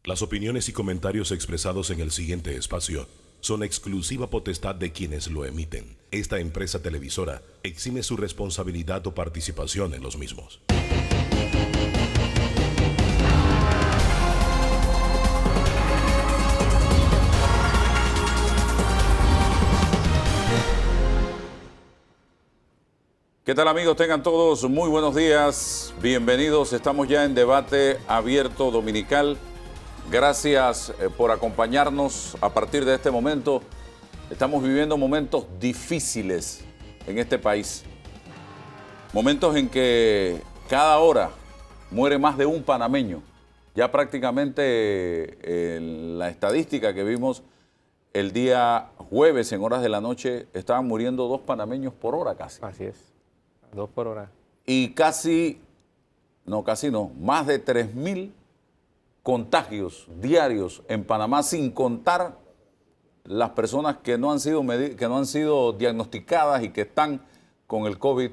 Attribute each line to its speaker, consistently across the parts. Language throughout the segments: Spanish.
Speaker 1: Las opiniones y comentarios expresados en el siguiente espacio son exclusiva potestad de quienes lo emiten. Esta empresa televisora exime su responsabilidad o participación en los mismos.
Speaker 2: ¿Qué tal, amigos? Tengan todos muy buenos días. Bienvenidos. Estamos ya en Debate Abierto Dominical. Gracias por acompañarnos a partir de este momento. Estamos viviendo momentos difíciles en este país. Momentos en que cada hora muere más de un panameño. Ya prácticamente en la estadística que vimos el día jueves en horas de la noche, estaban muriendo 2 panameños por hora casi.
Speaker 3: Así es, 2 por hora.
Speaker 2: Y más de 3.000 contagios diarios en Panamá, sin contar las personas que no han sido diagnosticadas y que están con el COVID.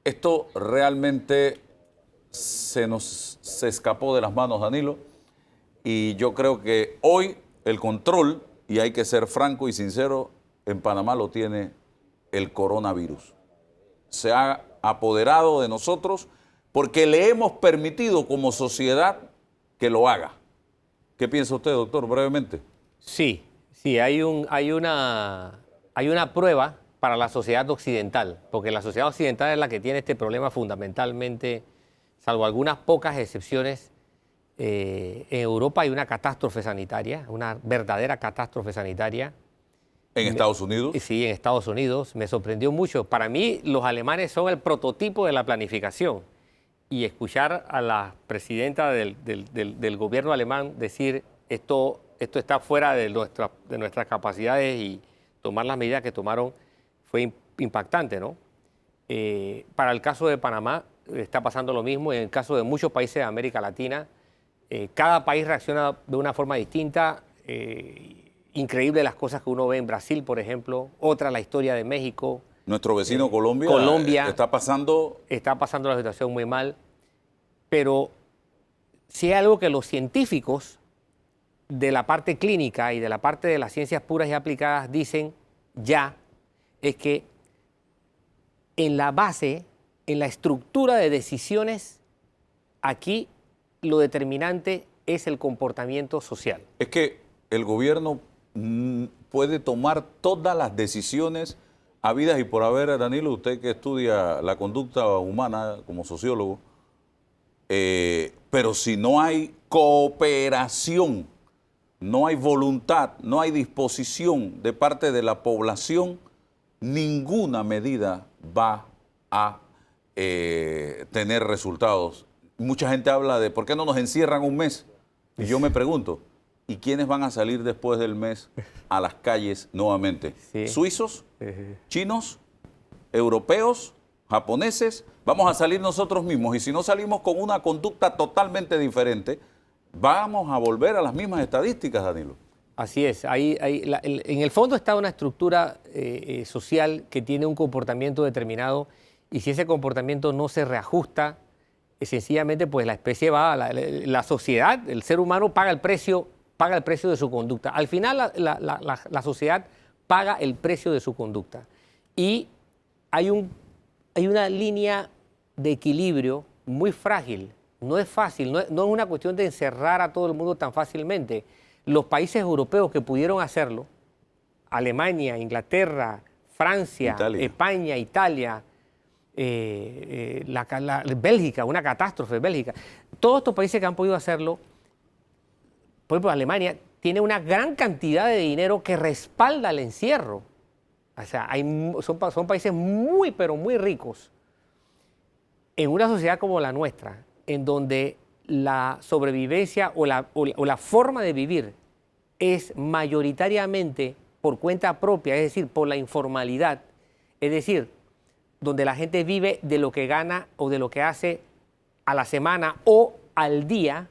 Speaker 2: Esto realmente se escapó de las manos, Danilo, y yo creo que hoy el control, y hay que ser franco y sincero, en Panamá lo tiene el coronavirus. Se ha apoderado de nosotros porque le hemos permitido como sociedad que lo haga. ¿Qué piensa usted, doctor, brevemente?
Speaker 3: Sí, hay una prueba para la sociedad occidental, porque la sociedad occidental es la que tiene este problema fundamentalmente, salvo algunas pocas excepciones. En Europa hay una catástrofe sanitaria, una verdadera catástrofe sanitaria.
Speaker 2: ¿En Estados Unidos?
Speaker 3: Sí, en Estados Unidos. Me sorprendió mucho. Para mí, los alemanes son el prototipo de la planificación. Y escuchar a la presidenta del gobierno alemán decir esto está fuera de nuestras capacidades, y tomar las medidas que tomaron fue impactante, ¿no? Para el caso de Panamá está pasando lo mismo. En el caso de muchos países de América Latina, cada país reacciona de una forma distinta. Increíble las cosas que uno ve en Brasil, por ejemplo. Otra, la historia de México.
Speaker 2: Nuestro vecino Colombia está pasando
Speaker 3: la situación muy mal. Pero si hay algo que los científicos de la parte clínica y de la parte de las ciencias puras y aplicadas dicen ya, es que en la base, en la estructura de decisiones, aquí lo determinante es el comportamiento social.
Speaker 2: Es que el gobierno puede tomar todas las decisiones habidas y por haber. Danilo, usted que estudia la conducta humana como sociólogo, pero si no hay cooperación, no hay voluntad, no hay disposición de parte de la población, ninguna medida va a tener resultados. Mucha gente habla de ¿por qué no nos encierran un mes? Y yo me pregunto, ¿y quiénes van a salir después del mes a las calles nuevamente?
Speaker 3: Sí.
Speaker 2: ¿Suizos? ¿Chinos? ¿Europeos? ¿Japoneses? Vamos a salir nosotros mismos, y si no salimos con una conducta totalmente diferente, vamos a volver a las mismas estadísticas, Danilo.
Speaker 3: Así es. En el fondo está una estructura social que tiene un comportamiento determinado, y si ese comportamiento no se reajusta, sencillamente pues la especie va, la sociedad, el ser humano paga el precio de su conducta. Al final la sociedad paga el precio de su conducta. Y hay una línea de equilibrio muy frágil. No es fácil, no es una cuestión de encerrar a todo el mundo tan fácilmente. Los países europeos que pudieron hacerlo, Alemania, Inglaterra, Francia, España, Italia, Bélgica, una catástrofe, Bélgica. Todos estos países que han podido hacerlo, por ejemplo, Alemania tiene una gran cantidad de dinero que respalda el encierro. O sea, son países muy, pero muy ricos. En una sociedad como la nuestra, en donde la sobrevivencia o la forma de vivir es mayoritariamente por cuenta propia, es decir, por la informalidad, es decir, donde la gente vive de lo que gana o de lo que hace a la semana o al día,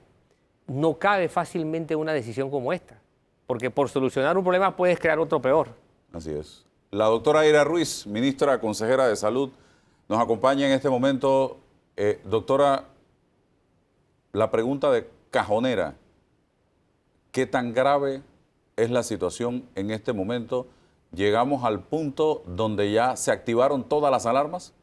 Speaker 3: no cabe fácilmente una decisión como esta, porque por solucionar un problema puedes crear otro peor.
Speaker 2: Así es. La doctora Aira Ruiz, ministra consejera de Salud, nos acompaña en este momento. Doctora, la pregunta de cajonera, ¿Qué tan grave es la situación en este momento? ¿Llegamos al punto donde ya se activaron todas las alarmas?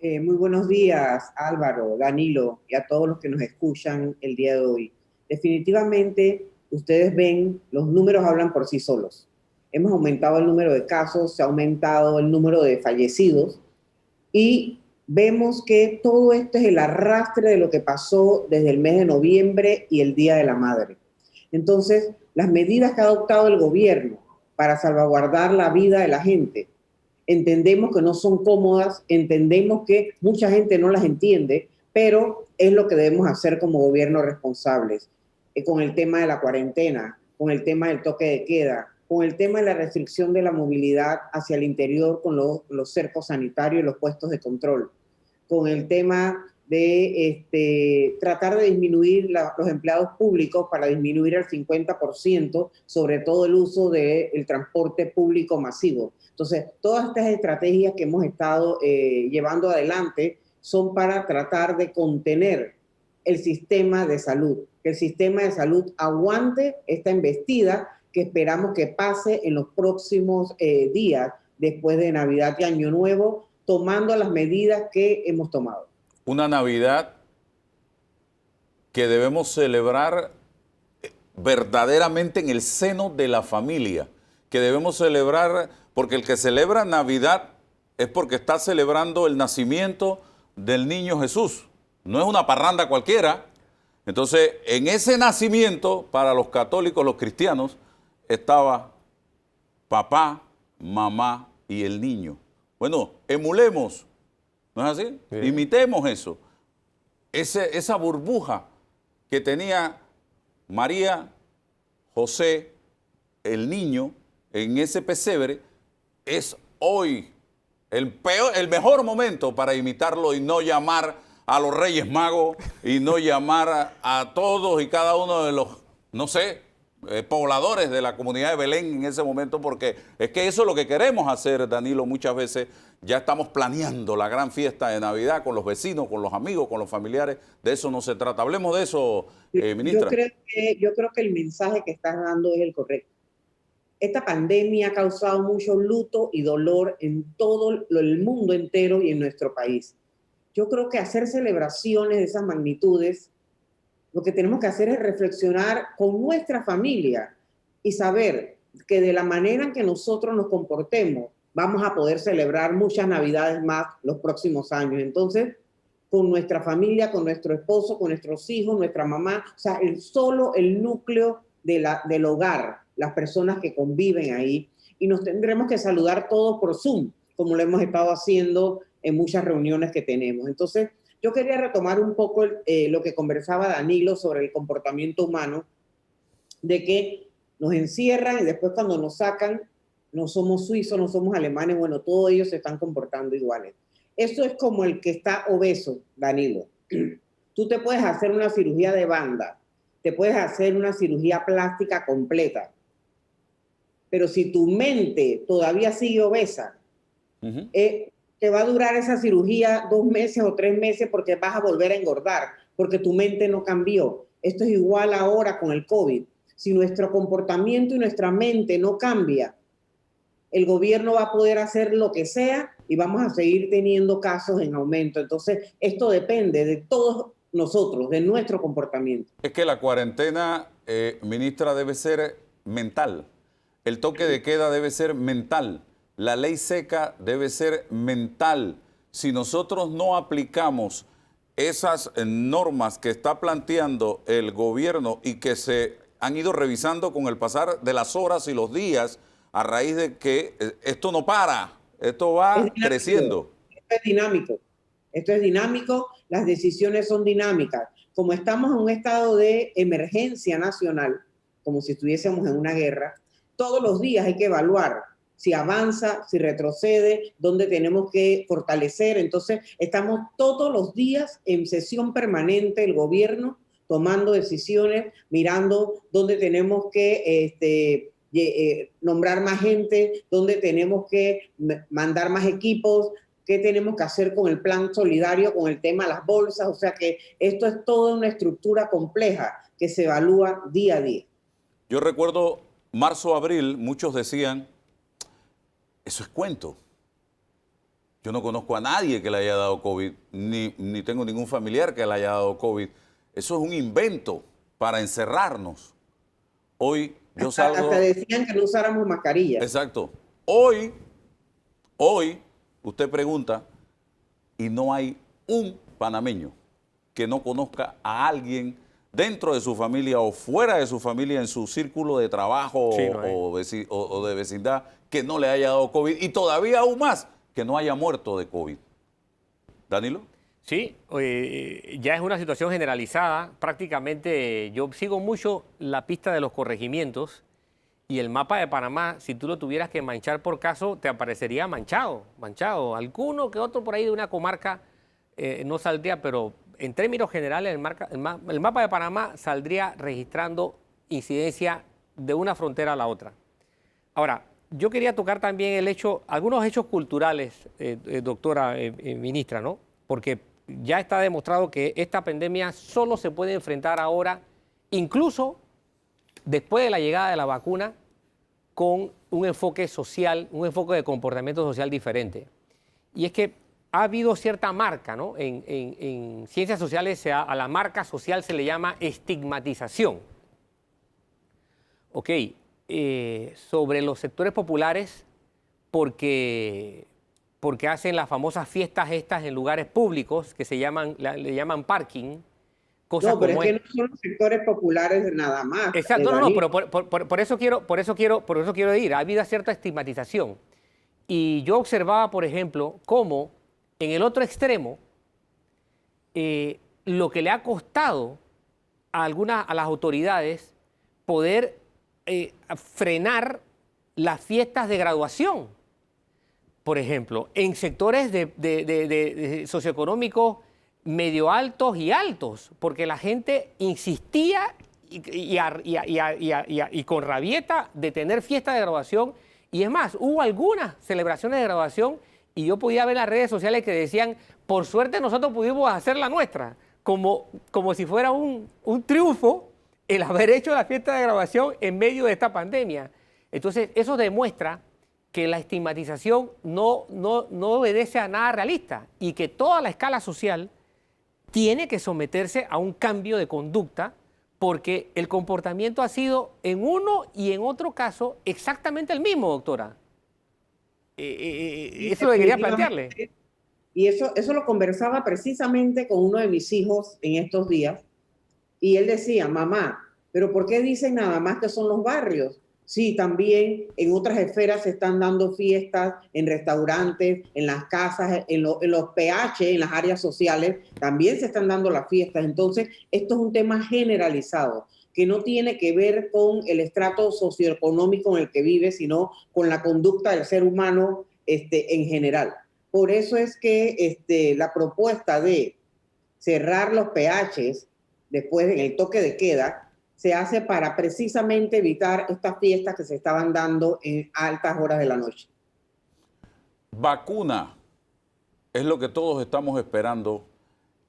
Speaker 4: Muy buenos días, Álvaro, Danilo, y a todos los que nos escuchan el día de hoy. Definitivamente, ustedes ven, los números hablan por sí solos. Hemos aumentado el número de casos, se ha aumentado el número de fallecidos y vemos que todo esto es el arrastre de lo que pasó desde el mes de noviembre y el Día de la Madre. Entonces, las medidas que ha adoptado el gobierno para salvaguardar la vida de la gente, entendemos que no son cómodas, entendemos que mucha gente no las entiende, pero es lo que debemos hacer como gobierno responsables. Con el tema de la cuarentena, con el tema del toque de queda, con el tema de la restricción de la movilidad hacia el interior con los cercos sanitarios y los puestos de control, con el tema de tratar de disminuir los empleados públicos para disminuir al 50%, sobre todo el uso del transporte público masivo. Entonces, todas estas estrategias que hemos estado llevando adelante son para tratar de contener el sistema de salud, que el sistema de salud aguante esta embestida que esperamos que pase en los próximos días después de Navidad y Año Nuevo, tomando las medidas que hemos tomado.
Speaker 2: Una Navidad que debemos celebrar verdaderamente en el seno de la familia, que debemos celebrar, porque el que celebra Navidad es porque está celebrando el nacimiento del niño Jesús, no es una parranda cualquiera. Entonces, en ese nacimiento, para los católicos, los cristianos, estaba papá, mamá y el niño. Bueno, emulemos, ¿no es así? Sí. Imitemos eso. Esa burbuja que tenía María, José, el niño, en ese pesebre, es hoy el mejor momento para imitarlo y no llamar a los Reyes Magos y no llamar a todos y cada uno de los, no sé, pobladores de la comunidad de Belén en ese momento, porque es que eso es lo que queremos hacer, Danilo. Muchas veces ya estamos planeando la gran fiesta de Navidad con los vecinos, con los amigos, con los familiares. De eso no se trata. Hablemos de eso, ministra.
Speaker 4: Yo creo que el mensaje que estás dando es el correcto. Esta pandemia ha causado mucho luto y dolor en todo el mundo entero y en nuestro país. Yo creo que hacer celebraciones de esas magnitudes, lo que tenemos que hacer es reflexionar con nuestra familia y saber que de la manera en que nosotros nos comportemos, vamos a poder celebrar muchas Navidades más los próximos años. Entonces, con nuestra familia, con nuestro esposo, con nuestros hijos, nuestra mamá, o sea, solo el núcleo del hogar, las personas que conviven ahí, y nos tendremos que saludar todos por Zoom, como lo hemos estado haciendo en muchas reuniones que tenemos. Entonces, yo quería retomar un poco lo que conversaba Danilo sobre el comportamiento humano, de que nos encierran y después cuando nos sacan, no somos suizos, no somos alemanes, bueno, todos ellos se están comportando iguales. Eso es como el que está obeso, Danilo. Tú te puedes hacer una cirugía de banda, te puedes hacer una cirugía plástica completa, pero si tu mente todavía sigue obesa, te va a durar esa cirugía 2 meses o 3 meses porque vas a volver a engordar, porque tu mente no cambió. Esto es igual ahora con el COVID. Si nuestro comportamiento y nuestra mente no cambia, el gobierno va a poder hacer lo que sea y vamos a seguir teniendo casos en aumento. Entonces, esto depende de todos nosotros, de nuestro comportamiento.
Speaker 2: Es que la cuarentena, ministra, debe ser mental. El toque de queda debe ser mental. La ley seca debe ser mental. Si nosotros no aplicamos esas normas que está planteando el gobierno y que se han ido revisando con el pasar de las horas y los días, a raíz de que esto no para, esto va creciendo.
Speaker 4: Esto es dinámico. Esto es dinámico, las decisiones son dinámicas. Como estamos en un estado de emergencia nacional, como si estuviésemos en una guerra, todos los días hay que evaluar si avanza, si retrocede, dónde tenemos que fortalecer. Entonces, estamos todos los días en sesión permanente el gobierno, tomando decisiones, mirando dónde tenemos que nombrar más gente, dónde tenemos que mandar más equipos, qué tenemos que hacer con el plan solidario, con el tema de las bolsas. O sea que esto es toda una estructura compleja que se evalúa día a día.
Speaker 2: Yo recuerdo marzo, abril, muchos decían, eso es cuento. Yo no conozco a nadie que le haya dado COVID, ni tengo ningún familiar que le haya dado COVID. Eso es un invento para encerrarnos. Hoy yo salgo...
Speaker 4: Hasta decían que no usáramos mascarilla.
Speaker 2: Exacto. Hoy, usted pregunta y no hay un panameño que no conozca a alguien dentro de su familia o fuera de su familia, en su círculo de trabajo
Speaker 3: Sí, no
Speaker 2: o de vecindad, que no le haya dado COVID y todavía aún más que no haya muerto de COVID. ¿Danilo?
Speaker 3: Sí, ya es una situación generalizada. Prácticamente yo sigo mucho la pista de los corregimientos y el mapa de Panamá, si tú lo tuvieras que manchar por caso, te aparecería manchado. Alguno que otro por ahí de una comarca no saldría, pero en términos generales el mapa de Panamá saldría registrando incidencia de una frontera a la otra. Ahora, yo quería tocar también algunos hechos culturales, doctora ministra, ¿no? Porque ya está demostrado que esta pandemia solo se puede enfrentar ahora, incluso después de la llegada de la vacuna, con un enfoque social, un enfoque de comportamiento social diferente. Y es que ha habido cierta marca, ¿no? En ciencias sociales a la marca social se le llama estigmatización. Ok, sobre los sectores populares, porque hacen las famosas fiestas estas en lugares públicos que le llaman parking. Cosas
Speaker 4: No, pero
Speaker 3: como
Speaker 4: es que no son los sectores populares nada más.
Speaker 3: Exacto, no, pero por eso quiero ir. Ha habido cierta estigmatización. Y yo observaba, por ejemplo, cómo en el otro extremo, lo que le ha costado a las autoridades poder frenar las fiestas de graduación. Por ejemplo, en sectores de socioeconómicos medio altos y altos, porque la gente insistía y con rabieta de tener fiesta de graduación. Y es más, hubo algunas celebraciones de graduación y yo podía ver las redes sociales que decían, por suerte nosotros pudimos hacer la nuestra, como si fuera un triunfo el haber hecho la fiesta de graduación en medio de esta pandemia. Entonces, eso demuestra que la estigmatización no obedece a nada realista y que toda la escala social tiene que someterse a un cambio de conducta porque el comportamiento ha sido en uno y en otro caso exactamente el mismo, doctora. Eso lo que quería plantearle.
Speaker 4: Y eso lo conversaba precisamente con uno de mis hijos en estos días. Y él decía, mamá, ¿pero por qué dicen nada más que son los barrios? Sí, también en otras esferas se están dando fiestas, en restaurantes, en las casas, en los PH, en las áreas sociales, también se están dando las fiestas. Entonces, esto es un tema generalizado, que no tiene que ver con el estrato socioeconómico en el que vive, sino con la conducta del ser humano en general. Por eso es que la propuesta de cerrar los PHs después del toque de queda se hace para precisamente evitar estas fiestas que se estaban dando en altas horas de la noche.
Speaker 2: Vacuna es lo que todos estamos esperando.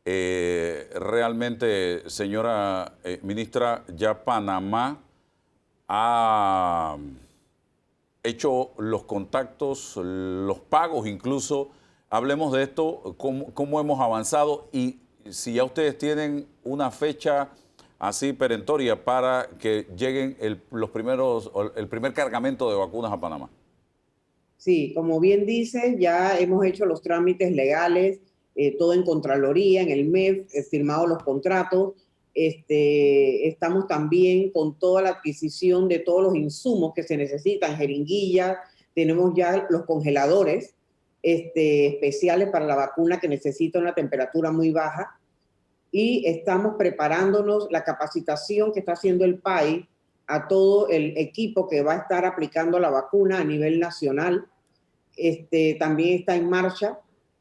Speaker 2: Realmente, señora ministra, ya Panamá ha hecho los contactos, los pagos incluso. Hablemos de esto, cómo hemos avanzado y si ya ustedes tienen una fecha así perentoria para que lleguen el primer cargamento de vacunas a Panamá.
Speaker 4: Sí, como bien dices, ya hemos hecho los trámites legales, todo en Contraloría, en el MEF, firmado los contratos. Estamos también con toda la adquisición de todos los insumos que se necesitan, jeringuillas, tenemos ya los congeladores especiales para la vacuna que necesita una temperatura muy baja. Y estamos preparándonos la capacitación que está haciendo el PAI a todo el equipo que va a estar aplicando la vacuna a nivel nacional. También está en marcha.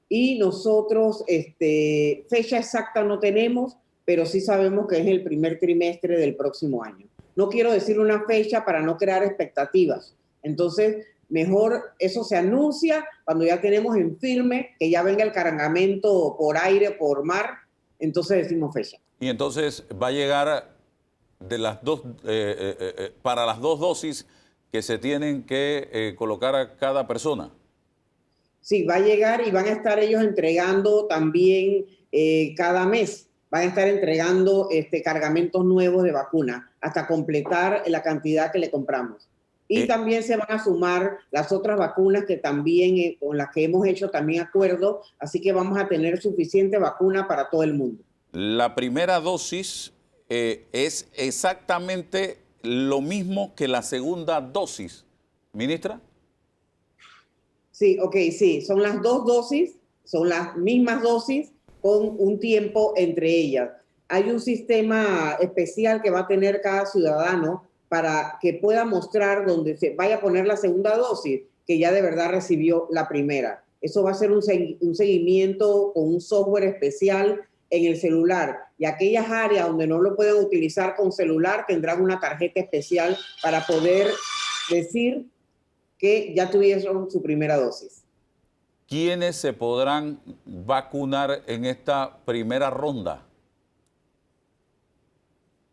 Speaker 4: Y nosotros, fecha exacta no tenemos, pero sí sabemos que es el primer trimestre del próximo año. No quiero decir una fecha para no crear expectativas. Entonces, mejor eso se anuncia cuando ya tenemos en firme que ya venga el cargamento por aire, por mar. Entonces decimos fecha.
Speaker 2: Y entonces va a llegar de las dos, para las 2 dosis que se tienen que colocar a cada persona?
Speaker 4: Sí, va a llegar y van a estar ellos entregando también cada mes. Van a estar entregando cargamentos nuevos de vacuna hasta completar la cantidad que le compramos. Y también se van a sumar las otras vacunas que también, con las que hemos hecho también acuerdo, así que vamos a tener suficiente vacuna para todo el mundo.
Speaker 2: La primera dosis es exactamente lo mismo que la segunda dosis, ministra.
Speaker 4: Sí, ok, sí, son las 2 dosis, son las mismas dosis con un tiempo entre ellas. Hay un sistema especial que va a tener cada ciudadano para que pueda mostrar donde se vaya a poner la segunda dosis, que ya de verdad recibió la primera. Eso va a ser un seguimiento con un software especial en el celular. Y aquellas áreas donde no lo pueden utilizar con celular tendrán una tarjeta especial para poder decir que ya tuvieron su primera dosis.
Speaker 2: ¿Quiénes se podrán vacunar en esta primera ronda?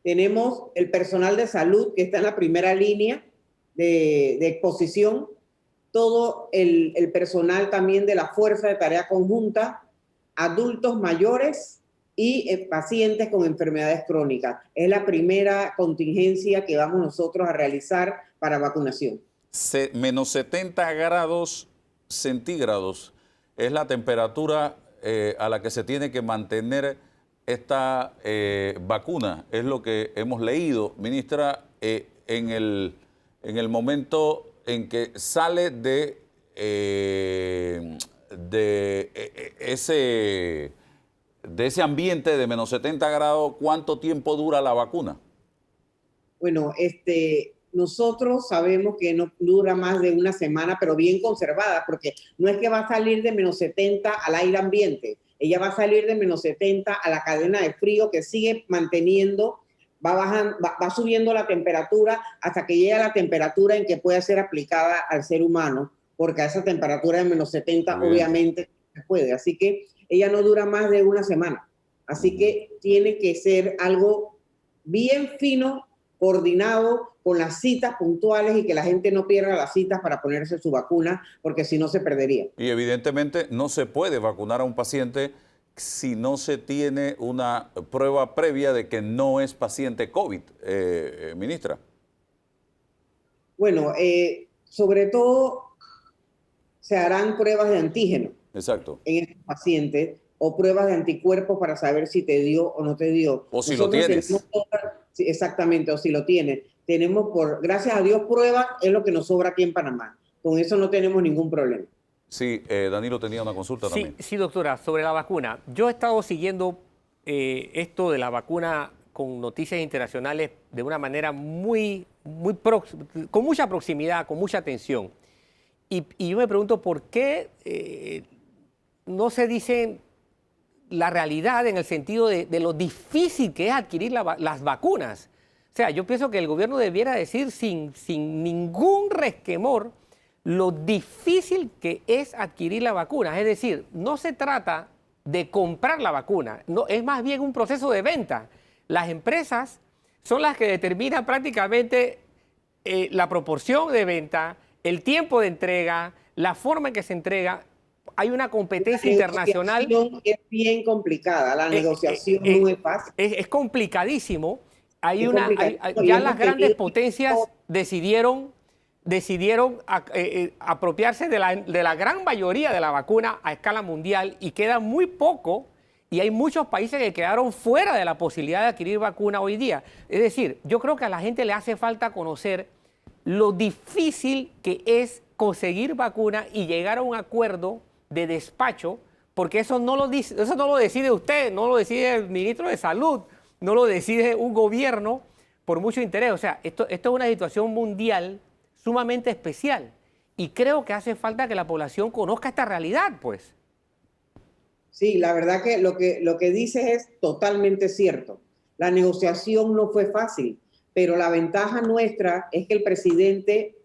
Speaker 4: Tenemos el personal de salud que está en la primera línea de exposición, todo el personal también de la Fuerza de Tarea Conjunta, adultos mayores y pacientes con enfermedades crónicas. Es la primera contingencia que vamos nosotros a realizar para vacunación.
Speaker 2: Menos 70 grados centígrados es la temperatura a la que se tiene que mantener esta vacuna. Es lo que hemos leído, ministra, en el momento en que sale de ese ambiente de menos 70 grados. ¿Cuánto tiempo dura la vacuna?
Speaker 4: Bueno, nosotros sabemos que no dura más de una semana, pero bien conservada, porque no es que va a salir de menos 70 al aire ambiente. Ella va a salir de menos 70 a la cadena de frío que sigue manteniendo, va subiendo la temperatura hasta que llegue a la temperatura en que pueda ser aplicada al ser humano, porque a esa temperatura de menos 70 obviamente se puede. Así que ella no dura más de una semana. Así que tiene que ser algo bien fino, coordinado, con las citas puntuales y que la gente no pierda las citas para ponerse su vacuna, porque si no se perdería.
Speaker 2: Y evidentemente no se puede vacunar a un paciente si no se tiene una prueba previa de que no es paciente COVID, ministra.
Speaker 4: Bueno, sobre todo se harán pruebas de antígeno.
Speaker 2: Exacto.
Speaker 4: En estos pacientes, o pruebas de anticuerpos para saber si te dio o no te dio.
Speaker 2: O si lo tienes.
Speaker 4: Sí, exactamente, o si lo tienes. Tenemos, gracias a Dios, pruebas, es lo que nos sobra aquí en Panamá. Con eso no tenemos ningún problema.
Speaker 2: Sí, Danilo tenía una consulta también.
Speaker 3: Sí, doctora, sobre la vacuna. Yo he estado siguiendo esto de la vacuna con noticias internacionales de una manera con mucha proximidad, con mucha atención. Y yo me pregunto por qué no se dice la realidad en el sentido de lo difícil que es adquirir las vacunas. O sea, yo pienso que el gobierno debiera decir sin ningún resquemor lo difícil que es adquirir la vacuna. Es decir, no se trata de comprar la vacuna, no, es más bien un proceso de venta. Las empresas son las que determinan prácticamente la proporción de venta, el tiempo de entrega, la forma en que se entrega. Hay una competencia internacional.
Speaker 4: La negociación es bien complicada, la negociación no es fácil.
Speaker 3: Es complicadísimo. Ya las grandes potencias decidieron apropiarse de la gran mayoría de la vacuna a escala mundial y queda muy poco, y hay muchos países que quedaron fuera de la posibilidad de adquirir vacuna hoy día. Es decir, yo creo que a la gente le hace falta conocer lo difícil que es conseguir vacuna y llegar a un acuerdo de despacho, porque eso no lo decide usted, no lo decide el ministro de Salud, no lo decide un gobierno por mucho interés. O sea, esto es una situación mundial sumamente especial y creo que hace falta que la población conozca esta realidad, pues.
Speaker 4: Sí, la verdad que lo que dices es totalmente cierto. La negociación no fue fácil, pero la ventaja nuestra es que el presidente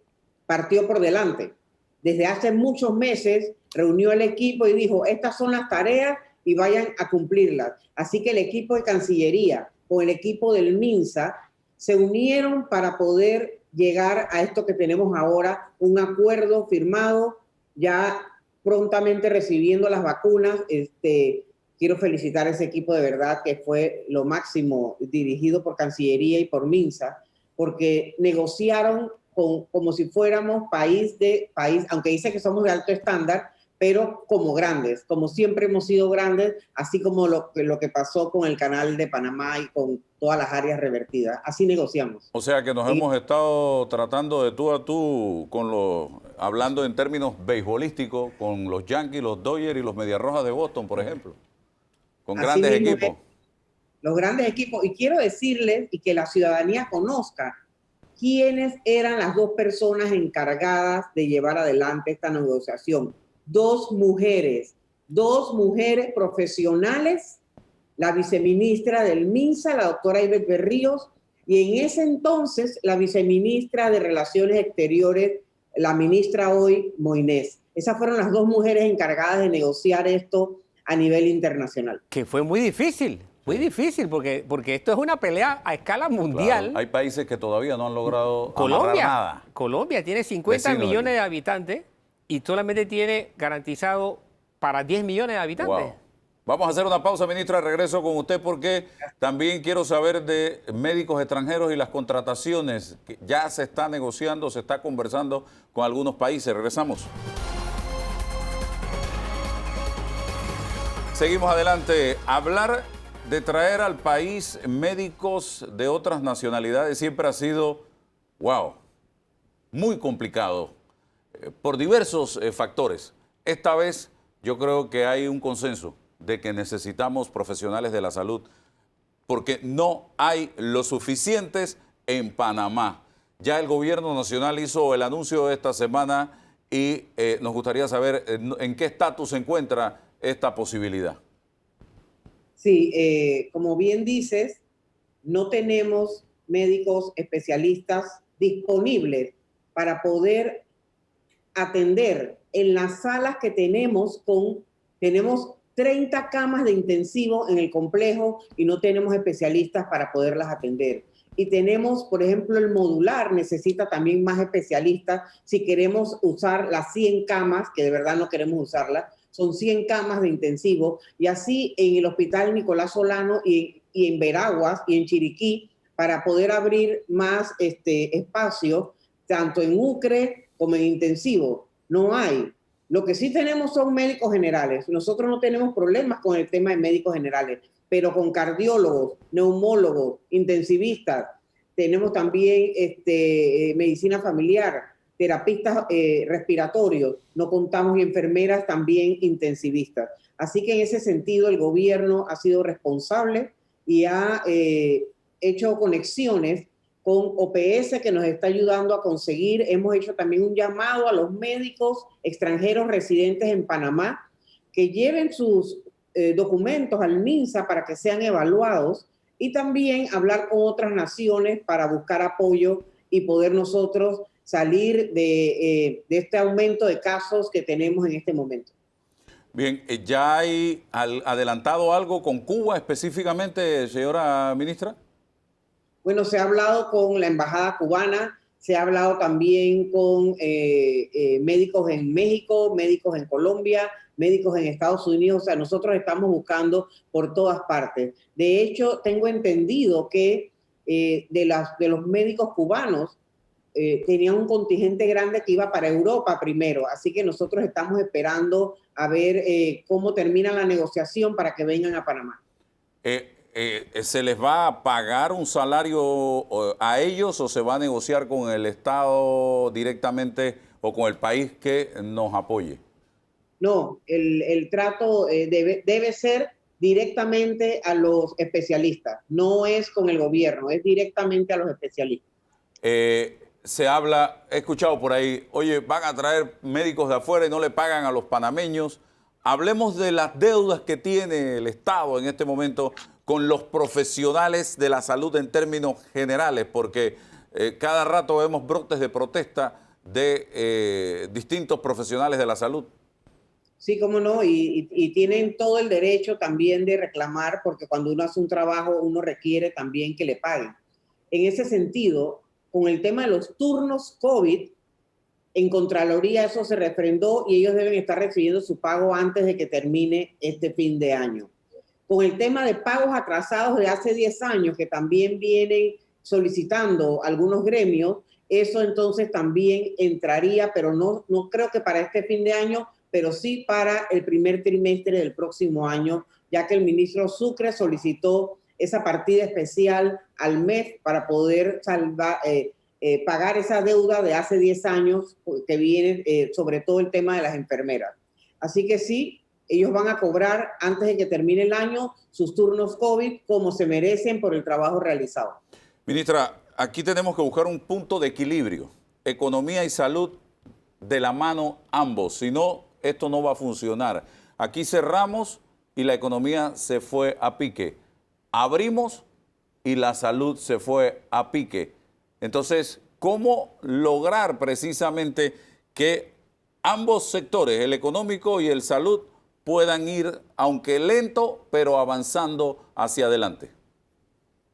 Speaker 4: partió por delante. Desde hace muchos meses reunió el equipo y dijo, estas son las tareas y vayan a cumplirlas. Así que el equipo de Cancillería con el equipo del MINSA se unieron para poder llegar a esto que tenemos ahora, un acuerdo firmado, ya prontamente recibiendo las vacunas. Quiero felicitar a ese equipo de verdad que fue lo máximo, dirigido por Cancillería y por MINSA, porque negociaron como si fuéramos país, aunque dice que somos de alto estándar, pero como grandes, como siempre hemos sido grandes, así como lo que pasó con el canal de Panamá y con todas las áreas revertidas. Así negociamos.
Speaker 2: O sea que nos hemos estado tratando de tú a tú, hablando en términos beisbolísticos, con los Yankees, los Dodgers y los Medias Rojas de Boston, por ejemplo. Con
Speaker 4: Así
Speaker 2: grandes
Speaker 4: mismo
Speaker 2: equipos.
Speaker 4: Los grandes equipos. Y quiero decirles y que la ciudadanía conozca quiénes eran las dos personas encargadas de llevar adelante esta negociación. Dos mujeres profesionales, la viceministra del MINSA, la doctora Ivette Berríos, y en ese entonces la viceministra de Relaciones Exteriores, la ministra hoy, Moinés. Esas fueron las dos mujeres encargadas de negociar esto a nivel internacional.
Speaker 3: Que fue muy difícil, porque esto es una pelea a escala mundial.
Speaker 2: Claro, hay países que todavía no han logrado amarrar nada.
Speaker 3: Colombia tiene 50
Speaker 2: Vecinos
Speaker 3: millones de habitantes y solamente tiene garantizado para 10 millones de habitantes.
Speaker 2: Wow. Vamos a hacer una pausa, ministra, regreso con usted porque también quiero saber de médicos extranjeros y las contrataciones que ya se está negociando, se está conversando con algunos países. Regresamos. Seguimos adelante. Hablar de traer al país médicos de otras nacionalidades siempre ha sido, wow, muy complicado por diversos factores. Esta vez yo creo que hay un consenso de que necesitamos profesionales de la salud porque no hay lo suficientes en Panamá. Ya el gobierno nacional hizo el anuncio esta semana y nos gustaría saber en qué estatus se encuentra esta posibilidad.
Speaker 4: Sí, como bien dices, no tenemos médicos especialistas disponibles para poder atender en las salas que tenemos. Tenemos 30 camas de intensivo en el complejo y no tenemos especialistas para poderlas atender. Y tenemos, por ejemplo, el modular necesita también más especialistas si queremos usar las 100 camas, que de verdad no queremos usarlas. Son 100 camas de intensivo, y así en el Hospital Nicolás Solano y en Veraguas y en Chiriquí, para poder abrir más espacio, tanto en UCRE como en intensivo. No hay. Lo que sí tenemos son médicos generales. Nosotros no tenemos problemas con el tema de médicos generales, pero con cardiólogos, neumólogos, intensivistas, tenemos también medicina familiar, terapistas respiratorios, no contamos, y enfermeras también intensivistas. Así que en ese sentido el gobierno ha sido responsable y ha hecho conexiones con OPS que nos está ayudando a conseguir. Hemos hecho también un llamado a los médicos extranjeros residentes en Panamá que lleven sus documentos al MINSA para que sean evaluados, y también hablar con otras naciones para buscar apoyo y poder nosotros salir de este aumento de casos que tenemos en este momento.
Speaker 2: Bien, ¿ya hay adelantado algo con Cuba específicamente, señora ministra?
Speaker 4: Bueno, se ha hablado con la embajada cubana, se ha hablado también con médicos en México, médicos en Colombia, médicos en Estados Unidos. O sea, nosotros estamos buscando por todas partes. De hecho, tengo entendido que de los médicos cubanos, tenían un contingente grande que iba para Europa primero, así que nosotros estamos esperando a ver cómo termina la negociación para que vengan a Panamá.
Speaker 2: ¿Se les va a pagar un salario a ellos o se va a negociar con el Estado directamente o con el país que nos apoye?
Speaker 4: No, el trato debe ser directamente a los especialistas, no es con el gobierno, es directamente a los especialistas.
Speaker 2: Se habla, he escuchado por ahí, oye, van a traer médicos de afuera y no le pagan a los panameños. Hablemos de las deudas que tiene el Estado en este momento con los profesionales de la salud en términos generales, porque cada rato vemos brotes de protesta de distintos profesionales de la salud.
Speaker 4: Sí, cómo no, y tienen todo el derecho también de reclamar, porque cuando uno hace un trabajo, uno requiere también que le paguen. en ese sentido, con el tema de los turnos COVID, en Contraloría eso se refrendó y ellos deben estar recibiendo su pago antes de que termine este fin de año. Con el tema de pagos atrasados de hace 10 años, que también vienen solicitando algunos gremios, eso entonces también entraría, pero no creo que para este fin de año, pero sí para el primer trimestre del próximo año, ya que el ministro Sucre solicitó esa partida especial al MEF para poder pagar esa deuda de hace 10 años que viene, sobre todo el tema de las enfermeras. Así que sí, ellos van a cobrar antes de que termine el año sus turnos COVID como se merecen por el trabajo realizado.
Speaker 2: Ministra, aquí tenemos que buscar un punto de equilibrio. Economía y salud de la mano ambos, si no, esto no va a funcionar. Aquí cerramos y la economía se fue a pique. Abrimos y la salud se fue a pique. Entonces, ¿cómo lograr precisamente que ambos sectores, el económico y el salud, puedan ir, aunque lento, pero avanzando hacia adelante?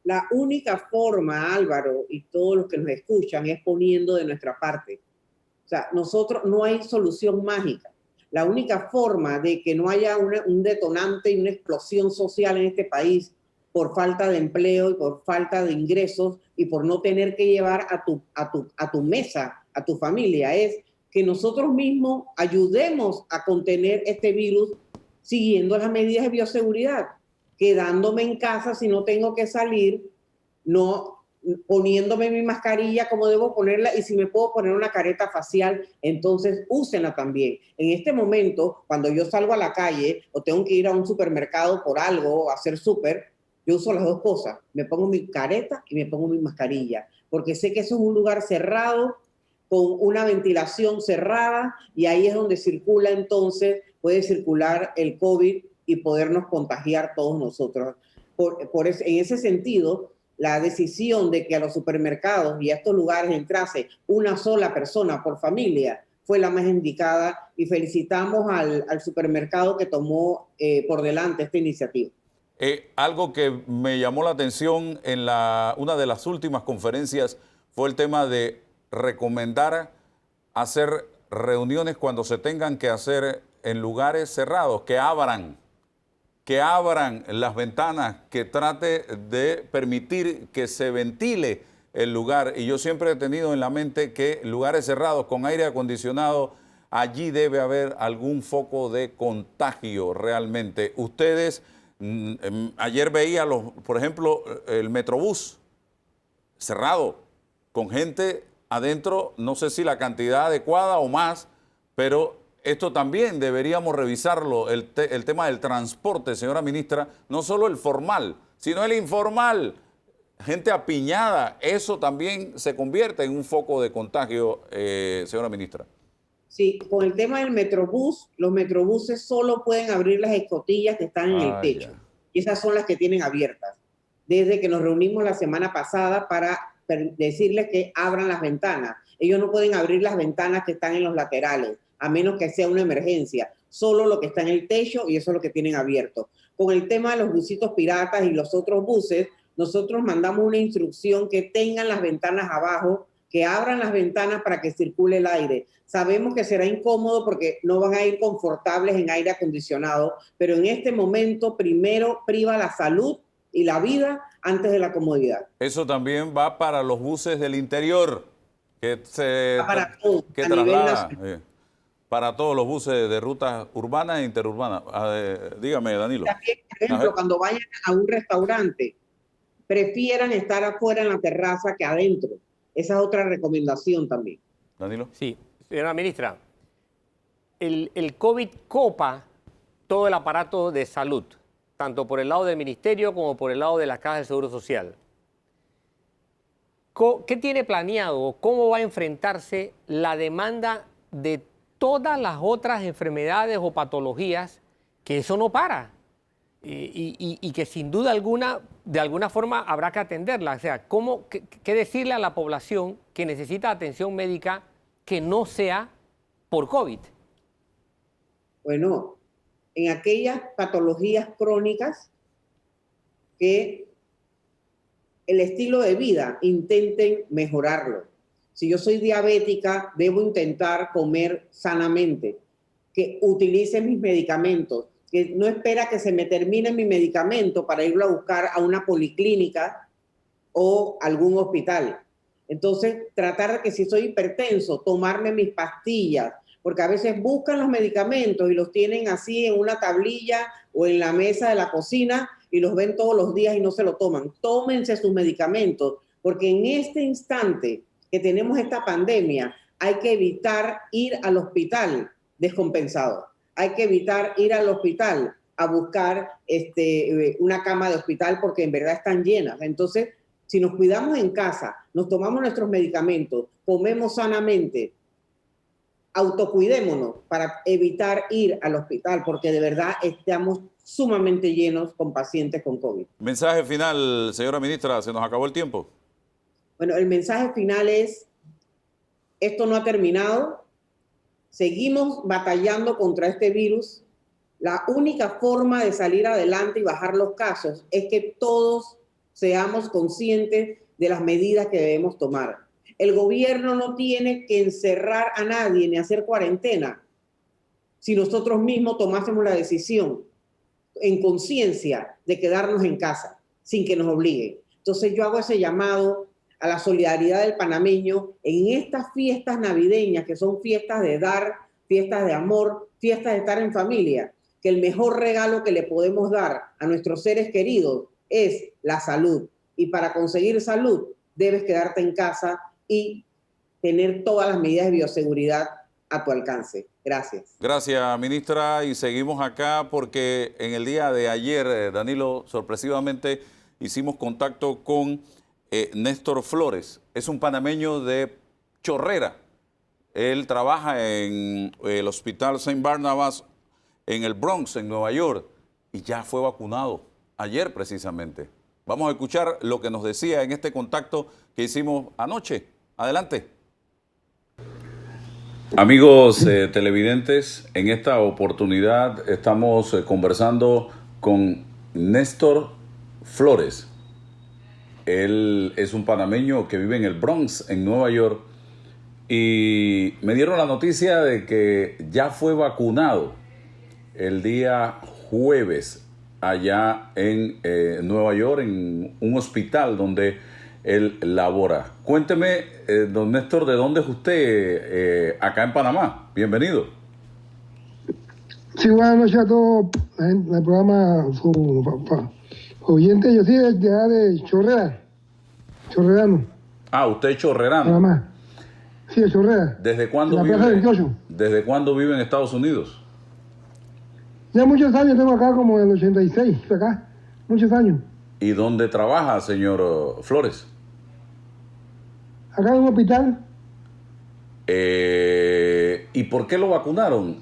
Speaker 4: La única forma, Álvaro, y todos los que nos escuchan, es poniendo de nuestra parte. O sea, nosotros no hay solución mágica. La única forma de que no haya un detonante y una explosión social en este país por falta de empleo y por falta de ingresos y por no tener que llevar a tu mesa, a tu familia, es que nosotros mismos ayudemos a contener este virus siguiendo las medidas de bioseguridad, quedándome en casa si no tengo que salir, no poniéndome mi mascarilla como debo ponerla, y si me puedo poner una careta facial, entonces úsenla también. En este momento, cuando yo salgo a la calle o tengo que ir a un supermercado por algo, a hacer súper, yo uso las dos cosas, me pongo mi careta y me pongo mi mascarilla, porque sé que eso es un lugar cerrado, con una ventilación cerrada, y ahí es donde circula entonces, puede circular el COVID y podernos contagiar todos nosotros. En ese sentido, la decisión de que a los supermercados y a estos lugares entrase una sola persona por familia fue la más indicada, y felicitamos al supermercado que tomó por delante esta iniciativa.
Speaker 2: Algo que me llamó la atención en una de las últimas conferencias fue el tema de recomendar hacer reuniones cuando se tengan que hacer en lugares cerrados, que abran las ventanas, que trate de permitir que se ventile el lugar. Y yo siempre he tenido en la mente que lugares cerrados con aire acondicionado, allí debe haber algún foco de contagio realmente. Ustedes, ayer veía, por ejemplo, el Metrobús cerrado, con gente adentro, no sé si la cantidad adecuada o más, pero esto también deberíamos revisarlo, el tema del transporte, señora ministra, no solo el formal, sino el informal, gente apiñada, eso también se convierte en un foco de contagio, señora ministra.
Speaker 4: Sí, con el tema del Metrobús, los Metrobuses solo pueden abrir las escotillas que están en el techo, y esas son las que tienen abiertas. Desde que nos reunimos la semana pasada para decirles que abran las ventanas, ellos no pueden abrir las ventanas que están en los laterales, a menos que sea una emergencia, solo lo que está en el techo, y eso es lo que tienen abierto. Con el tema de los busitos piratas y los otros buses, nosotros mandamos una instrucción que tengan las ventanas abajo, que abran las ventanas para que circule el aire. Sabemos que será incómodo porque no van a ir confortables en aire acondicionado, pero en este momento primero priva la salud y la vida antes de la comodidad.
Speaker 2: Eso también va para los buses del interior,
Speaker 4: para todos,
Speaker 2: que traslada para todos los buses de rutas urbanas e interurbanas. Dígame, Danilo.
Speaker 4: También, por ejemplo, cuando vayan a un restaurante, prefieran estar afuera en la terraza que adentro. Esa es otra recomendación también.
Speaker 2: Danilo.
Speaker 3: Sí, señora ministra, el COVID copa todo el aparato de salud, tanto por el lado del ministerio como por el lado de la Caja del Seguro Social. ¿Qué tiene planeado? ¿Cómo va a enfrentarse la demanda de todas las otras enfermedades o patologías que eso no para? Y que sin duda alguna, de alguna forma habrá que atenderla. O sea, ¿qué decirle a la población que necesita atención médica que no sea por COVID?
Speaker 4: Bueno, en aquellas patologías crónicas que el estilo de vida, intenten mejorarlo. Si yo soy diabética, debo intentar comer sanamente, que utilice mis medicamentos, que no espera que se me termine mi medicamento para irlo a buscar a una policlínica o algún hospital. Entonces, tratar de que si soy hipertenso, tomarme mis pastillas, porque a veces buscan los medicamentos y los tienen así en una tablilla o en la mesa de la cocina y los ven todos los días y no se lo toman. Tómense sus medicamentos, porque en este instante que tenemos esta pandemia, hay que evitar ir al hospital descompensado. Hay que evitar ir al hospital a buscar una cama de hospital porque en verdad están llenas. Entonces, si nos cuidamos en casa, nos tomamos nuestros medicamentos, comemos sanamente, autocuidémonos para evitar ir al hospital porque de verdad estamos sumamente llenos con pacientes con COVID.
Speaker 2: Mensaje final, señora ministra, se nos acabó el tiempo.
Speaker 4: Bueno, el mensaje final es, esto no ha terminado. Seguimos batallando contra este virus. La única forma de salir adelante y bajar los casos es que todos seamos conscientes de las medidas que debemos tomar. El gobierno no tiene que encerrar a nadie ni hacer cuarentena si nosotros mismos tomásemos la decisión en conciencia de quedarnos en casa sin que nos obliguen. Entonces yo hago ese llamado a la solidaridad del panameño en estas fiestas navideñas, que son fiestas de dar, fiestas de amor, fiestas de estar en familia, que el mejor regalo que le podemos dar a nuestros seres queridos es la salud. Y para conseguir salud, debes quedarte en casa y tener todas las medidas de bioseguridad a tu alcance. Gracias.
Speaker 2: Gracias, ministra. Y seguimos acá porque en el día de ayer, Danilo, sorpresivamente hicimos contacto con Néstor Flores. Es un panameño de Chorrera. Él trabaja en el Hospital St. Barnabas en el Bronx, en Nueva York, y ya fue vacunado ayer precisamente. Vamos a escuchar lo que nos decía en este contacto que hicimos anoche. Adelante. Amigos televidentes, en esta oportunidad estamos conversando con Néstor Flores. Él es un panameño que vive en el Bronx, en Nueva York, y me dieron la noticia de que ya fue vacunado el día jueves allá en Nueva York, en un hospital donde él labora. Cuénteme, don Néstor, ¿de dónde es usted acá en Panamá? Bienvenido.
Speaker 5: Sí, buenas noches a todos en el programa, su oyente. Yo soy de Chorrera, chorrerano.
Speaker 2: Ah, usted es chorrerano.
Speaker 5: Panamá. Sí, de Chorrera.
Speaker 2: ¿Desde cuándo
Speaker 5: en la
Speaker 2: vive?
Speaker 5: Plaza 28.
Speaker 2: ¿Desde cuándo vive en Estados Unidos?
Speaker 5: Ya muchos años tengo acá, como en el 86, acá. Muchos años.
Speaker 2: ¿Y dónde trabaja, señor Flores?
Speaker 5: Acá en un hospital.
Speaker 2: ¿Y por qué lo vacunaron?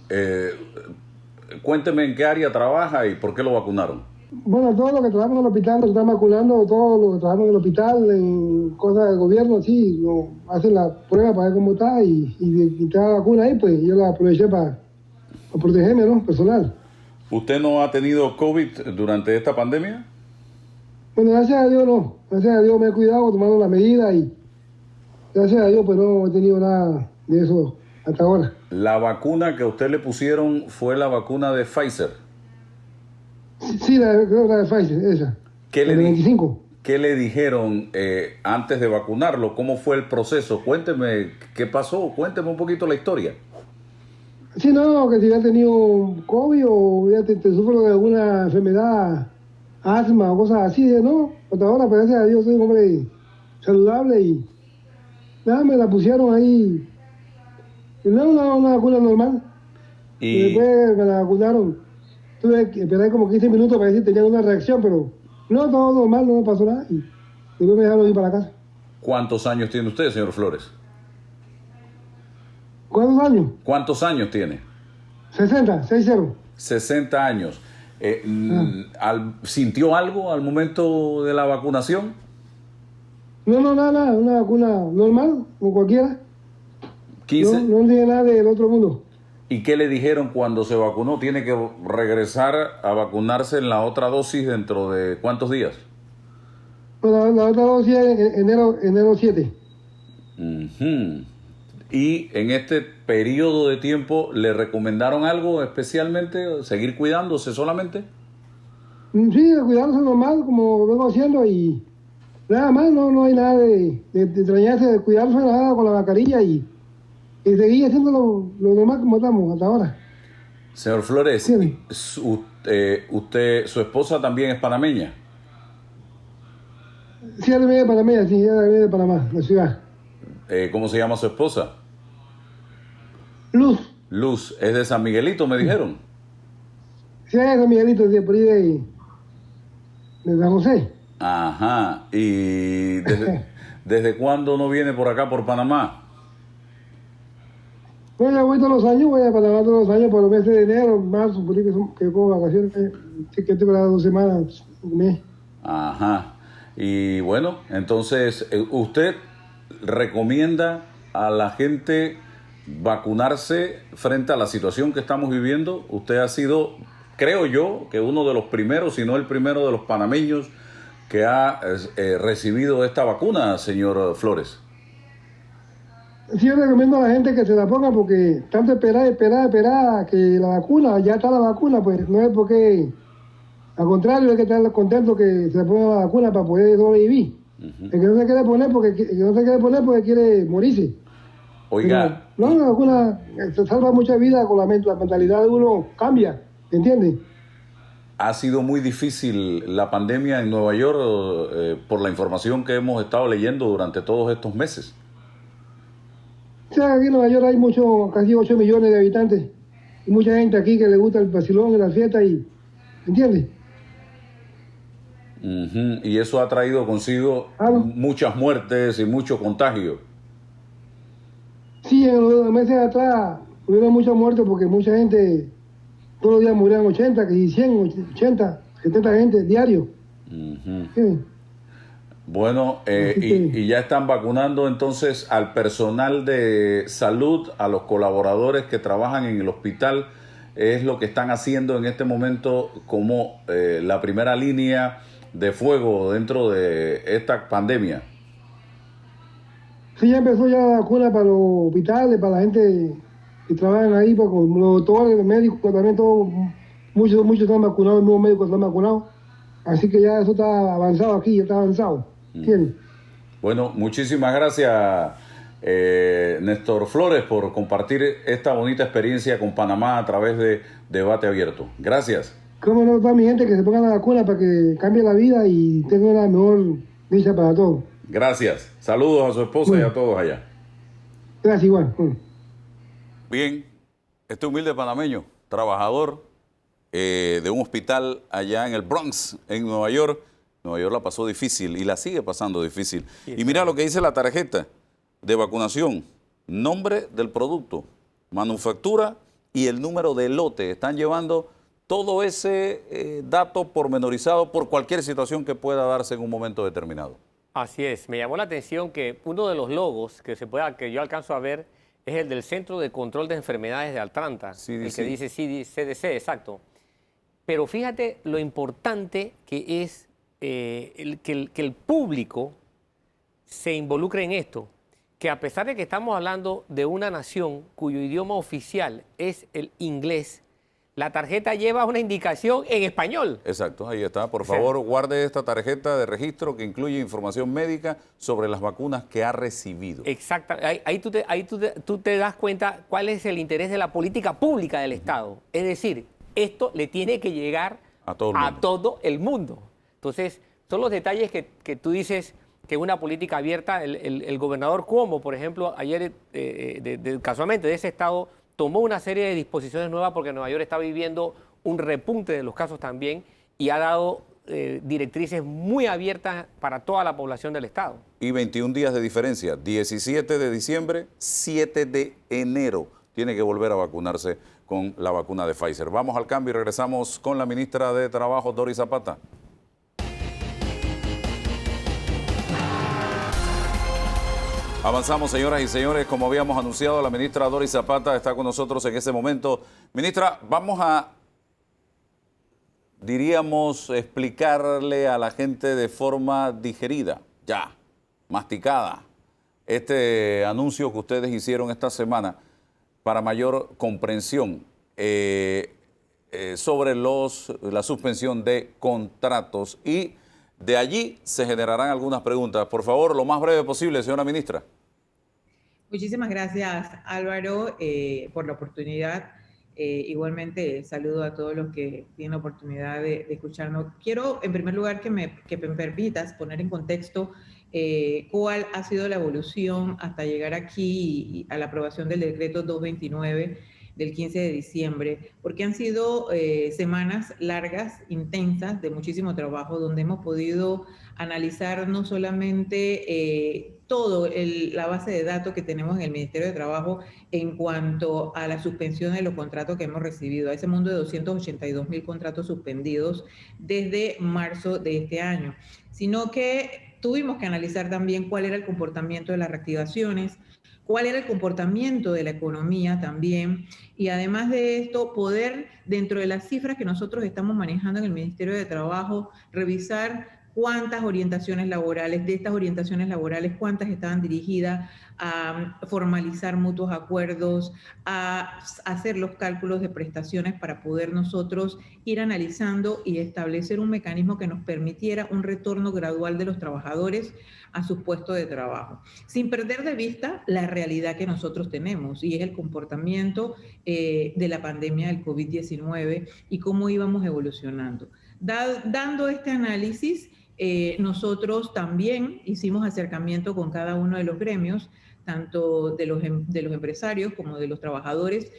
Speaker 2: Cuénteme en qué área trabaja y por qué lo vacunaron.
Speaker 5: Bueno, todos los que trabajamos en el hospital nos están vacunando, todos los que trabajamos en el hospital, en cosas del gobierno, sí, hacen la prueba para ver cómo está y está la vacuna ahí, pues yo la aproveché para protegerme, ¿no? Personal.
Speaker 2: ¿Usted no ha tenido COVID durante esta pandemia?
Speaker 5: Bueno, gracias a Dios no. Gracias a Dios me he cuidado tomando las medidas y gracias a Dios pues no he tenido nada de eso hasta ahora.
Speaker 2: La vacuna que a usted le pusieron fue la vacuna de Pfizer.
Speaker 5: Sí, creo la de Pfizer, esa.
Speaker 2: ¿Qué
Speaker 5: la de 25.
Speaker 2: ¿Qué le dijeron antes de vacunarlo? ¿Cómo fue el proceso? Cuénteme qué pasó, cuénteme un poquito la historia.
Speaker 5: Sí, no, que si había tenido COVID o ya te sufro de alguna enfermedad, asma o cosas así, ¿no? Hasta ahora, pues, gracias a Dios, soy un hombre saludable y nada, me la pusieron ahí. Y no, una vacuna normal. Y después me la vacunaron. Tuve que esperar como 15 minutos para ver si tenía una reacción, pero no, todo normal, no me pasó nada. Y después me dejaron ir para la casa.
Speaker 2: ¿Cuántos años tiene usted, señor Flores?
Speaker 5: ¿Cuántos años?
Speaker 2: ¿Cuántos años tiene?
Speaker 5: 60, 60.
Speaker 2: 60 años. ¿Sintió algo al momento de la vacunación?
Speaker 5: No, nada, una vacuna normal, como cualquiera.
Speaker 2: 15.
Speaker 5: No tiene nada del otro mundo.
Speaker 2: ¿Y qué le dijeron cuando se vacunó? ¿Tiene que regresar a vacunarse en la otra dosis dentro de cuántos días?
Speaker 5: Bueno, la otra dosis es enero 7.
Speaker 2: Ujú. Y en este periodo de tiempo, ¿le recomendaron algo especialmente? ¿Seguir cuidándose solamente?
Speaker 5: Sí, cuidarse normal, como vengo haciendo, y nada más, no hay nada de extrañarse, de cuidarse nada con la mascarilla y seguir haciendo lo normal como estamos hasta ahora.
Speaker 2: Señor Flores,
Speaker 5: Sí.
Speaker 2: su esposa también es panameña.
Speaker 5: Sí, ella viene de Panamá, sí, ella viene de Panamá, la ciudad.
Speaker 2: ¿Cómo se llama su esposa?
Speaker 5: Luz,
Speaker 2: Luz, es de San Miguelito, me dijeron.
Speaker 5: sí, ella es de Miguelito, de por ahí de San José.
Speaker 2: Ajá. ¿Y desde cuándo no viene por acá, por Panamá?
Speaker 5: Bueno, voy todos los años, voy a Panamá todos los años, por los meses de enero, marzo, por ahí que cojo vacaciones, sí que tengo las 2 semanas, un mes.
Speaker 2: Ajá. Y bueno, entonces, ¿usted recomienda a la gente vacunarse frente a la situación que estamos viviendo? Usted ha sido, creo yo, que uno de los primeros, si no el primero de los panameños que ha recibido esta vacuna, señor Flores.
Speaker 5: Sí, yo recomiendo a la gente que se la ponga porque tanto esperar que la vacuna, ya está la vacuna, pues no es porque, al contrario, hay que estar contento que se ponga la vacuna para poder sobrevivir. El que no se quiere poner porque quiere morirse.
Speaker 2: Oiga,
Speaker 5: Pero, no, la vacuna se salva muchas vidas con la mentalidad de uno cambia, ¿entiendes?
Speaker 2: ha sido muy difícil la pandemia en Nueva York por la información que hemos estado leyendo durante todos estos meses.
Speaker 5: O sea, aquí en Nueva York hay casi 8 millones de habitantes y mucha gente aquí que le gusta el vacilón y la fiesta ¿entiendes?
Speaker 2: Y eso ha traído consigo muchas muertes y mucho contagio.
Speaker 5: Sí, en los meses atrás hubieron muchas muertes porque mucha gente, todos los días morían 80, que 100, 80, 70 gente diario. Sí.
Speaker 2: Bueno, y ya están vacunando entonces al personal de salud, a los colaboradores que trabajan en el hospital. Es lo que están haciendo en este momento como la primera línea de fuego dentro de esta pandemia.
Speaker 5: Sí, ya empezó ya la vacuna para los hospitales, para la gente que trabajan ahí, para los doctores, los médicos, también todos, muchos están vacunados, los mismos médicos están vacunados. Así que ya eso está avanzado aquí, ya está avanzado. ¿Entiendes?
Speaker 2: Bueno, muchísimas gracias, Néstor Flores, por compartir esta bonita experiencia con Panamá a través de Debate Abierto. Gracias.
Speaker 5: Cómo no, toda mi gente que se ponga la vacuna para que cambie la vida y tenga una mejor dicha para todos.
Speaker 2: Gracias. Saludos a su esposa y a todos allá.
Speaker 5: Gracias, igual.
Speaker 2: Bien, este humilde panameño, trabajador de un hospital allá en el Bronx, en Nueva York. Nueva York la pasó difícil y la sigue pasando difícil. Y mira lo que dice la tarjeta de vacunación. Nombre del producto, manufactura y el número de lote. Están llevando todo ese dato pormenorizado por cualquier situación que pueda darse en un momento determinado.
Speaker 3: Así es. Me llamó la atención que uno de los logos que yo alcanzo a ver es el del Centro de Control de Enfermedades de Atlanta,
Speaker 2: CDC.
Speaker 3: el que dice CDC, exacto. Pero fíjate lo importante que es que el público se involucre en esto, que a pesar de que estamos hablando de una nación cuyo idioma oficial es el inglés, la tarjeta lleva una indicación en español.
Speaker 2: Exacto, ahí está. Por favor, guarde esta tarjeta de registro que incluye información médica sobre las vacunas que ha recibido.
Speaker 3: Exacto. Ahí tú te das cuenta cuál es el interés de la política pública del Estado. Es decir, esto le tiene que llegar a todo el mundo. Entonces, son los detalles que tú dices que una política abierta, el gobernador Cuomo, por ejemplo, ayer casualmente de ese estado, tomó una serie de disposiciones nuevas porque Nueva York está viviendo un repunte de los casos también y ha dado directrices muy abiertas para toda la población del estado.
Speaker 2: Y 21 días de diferencia, 17 de diciembre, 7 de enero. Tiene que volver a vacunarse con la vacuna de Pfizer. Vamos al cambio y regresamos con la ministra de Trabajo, Doris Zapata. Avanzamos, señoras y señores. Como habíamos anunciado, la ministra Doris Zapata está con nosotros en este momento. Ministra, vamos a diríamos, explicarle a la gente de forma digerida, ya, masticada, este anuncio que ustedes hicieron esta semana para mayor comprensión sobre la suspensión de contratos, y de allí se generarán algunas preguntas. Por favor, lo más breve posible, señora ministra.
Speaker 6: Muchísimas gracias, Álvaro, por la oportunidad. Igualmente, saludo a todos los que tienen la oportunidad de escucharnos. Quiero, en primer lugar, que me permitas poner en contexto cuál ha sido la evolución hasta llegar aquí a la aprobación del decreto 229 del 15 de diciembre, porque han sido semanas largas, intensas, de muchísimo trabajo, donde hemos podido analizar no solamente toda la base de datos que tenemos en el Ministerio de Trabajo en cuanto a la suspensión de los contratos que hemos recibido, a ese mundo de 282.000 contratos suspendidos desde marzo de este año, sino que tuvimos que analizar también cuál era el comportamiento de las reactivaciones, cuál era el comportamiento de la economía también, y además de esto, poder, dentro de las cifras que nosotros estamos manejando en el Ministerio de Trabajo, revisar cuántas orientaciones laborales, de estas orientaciones laborales, cuántas estaban dirigidas a formalizar mutuos acuerdos, a hacer los cálculos de prestaciones para poder nosotros ir analizando y establecer un mecanismo que nos permitiera un retorno gradual de los trabajadores a sus puestos de trabajo, sin perder de vista la realidad que nosotros tenemos, y es el comportamiento de la pandemia del COVID-19 y cómo íbamos evolucionando. Dando este análisis, nosotros también hicimos acercamiento con cada uno de los gremios, tanto de los empresarios como de los trabajadores,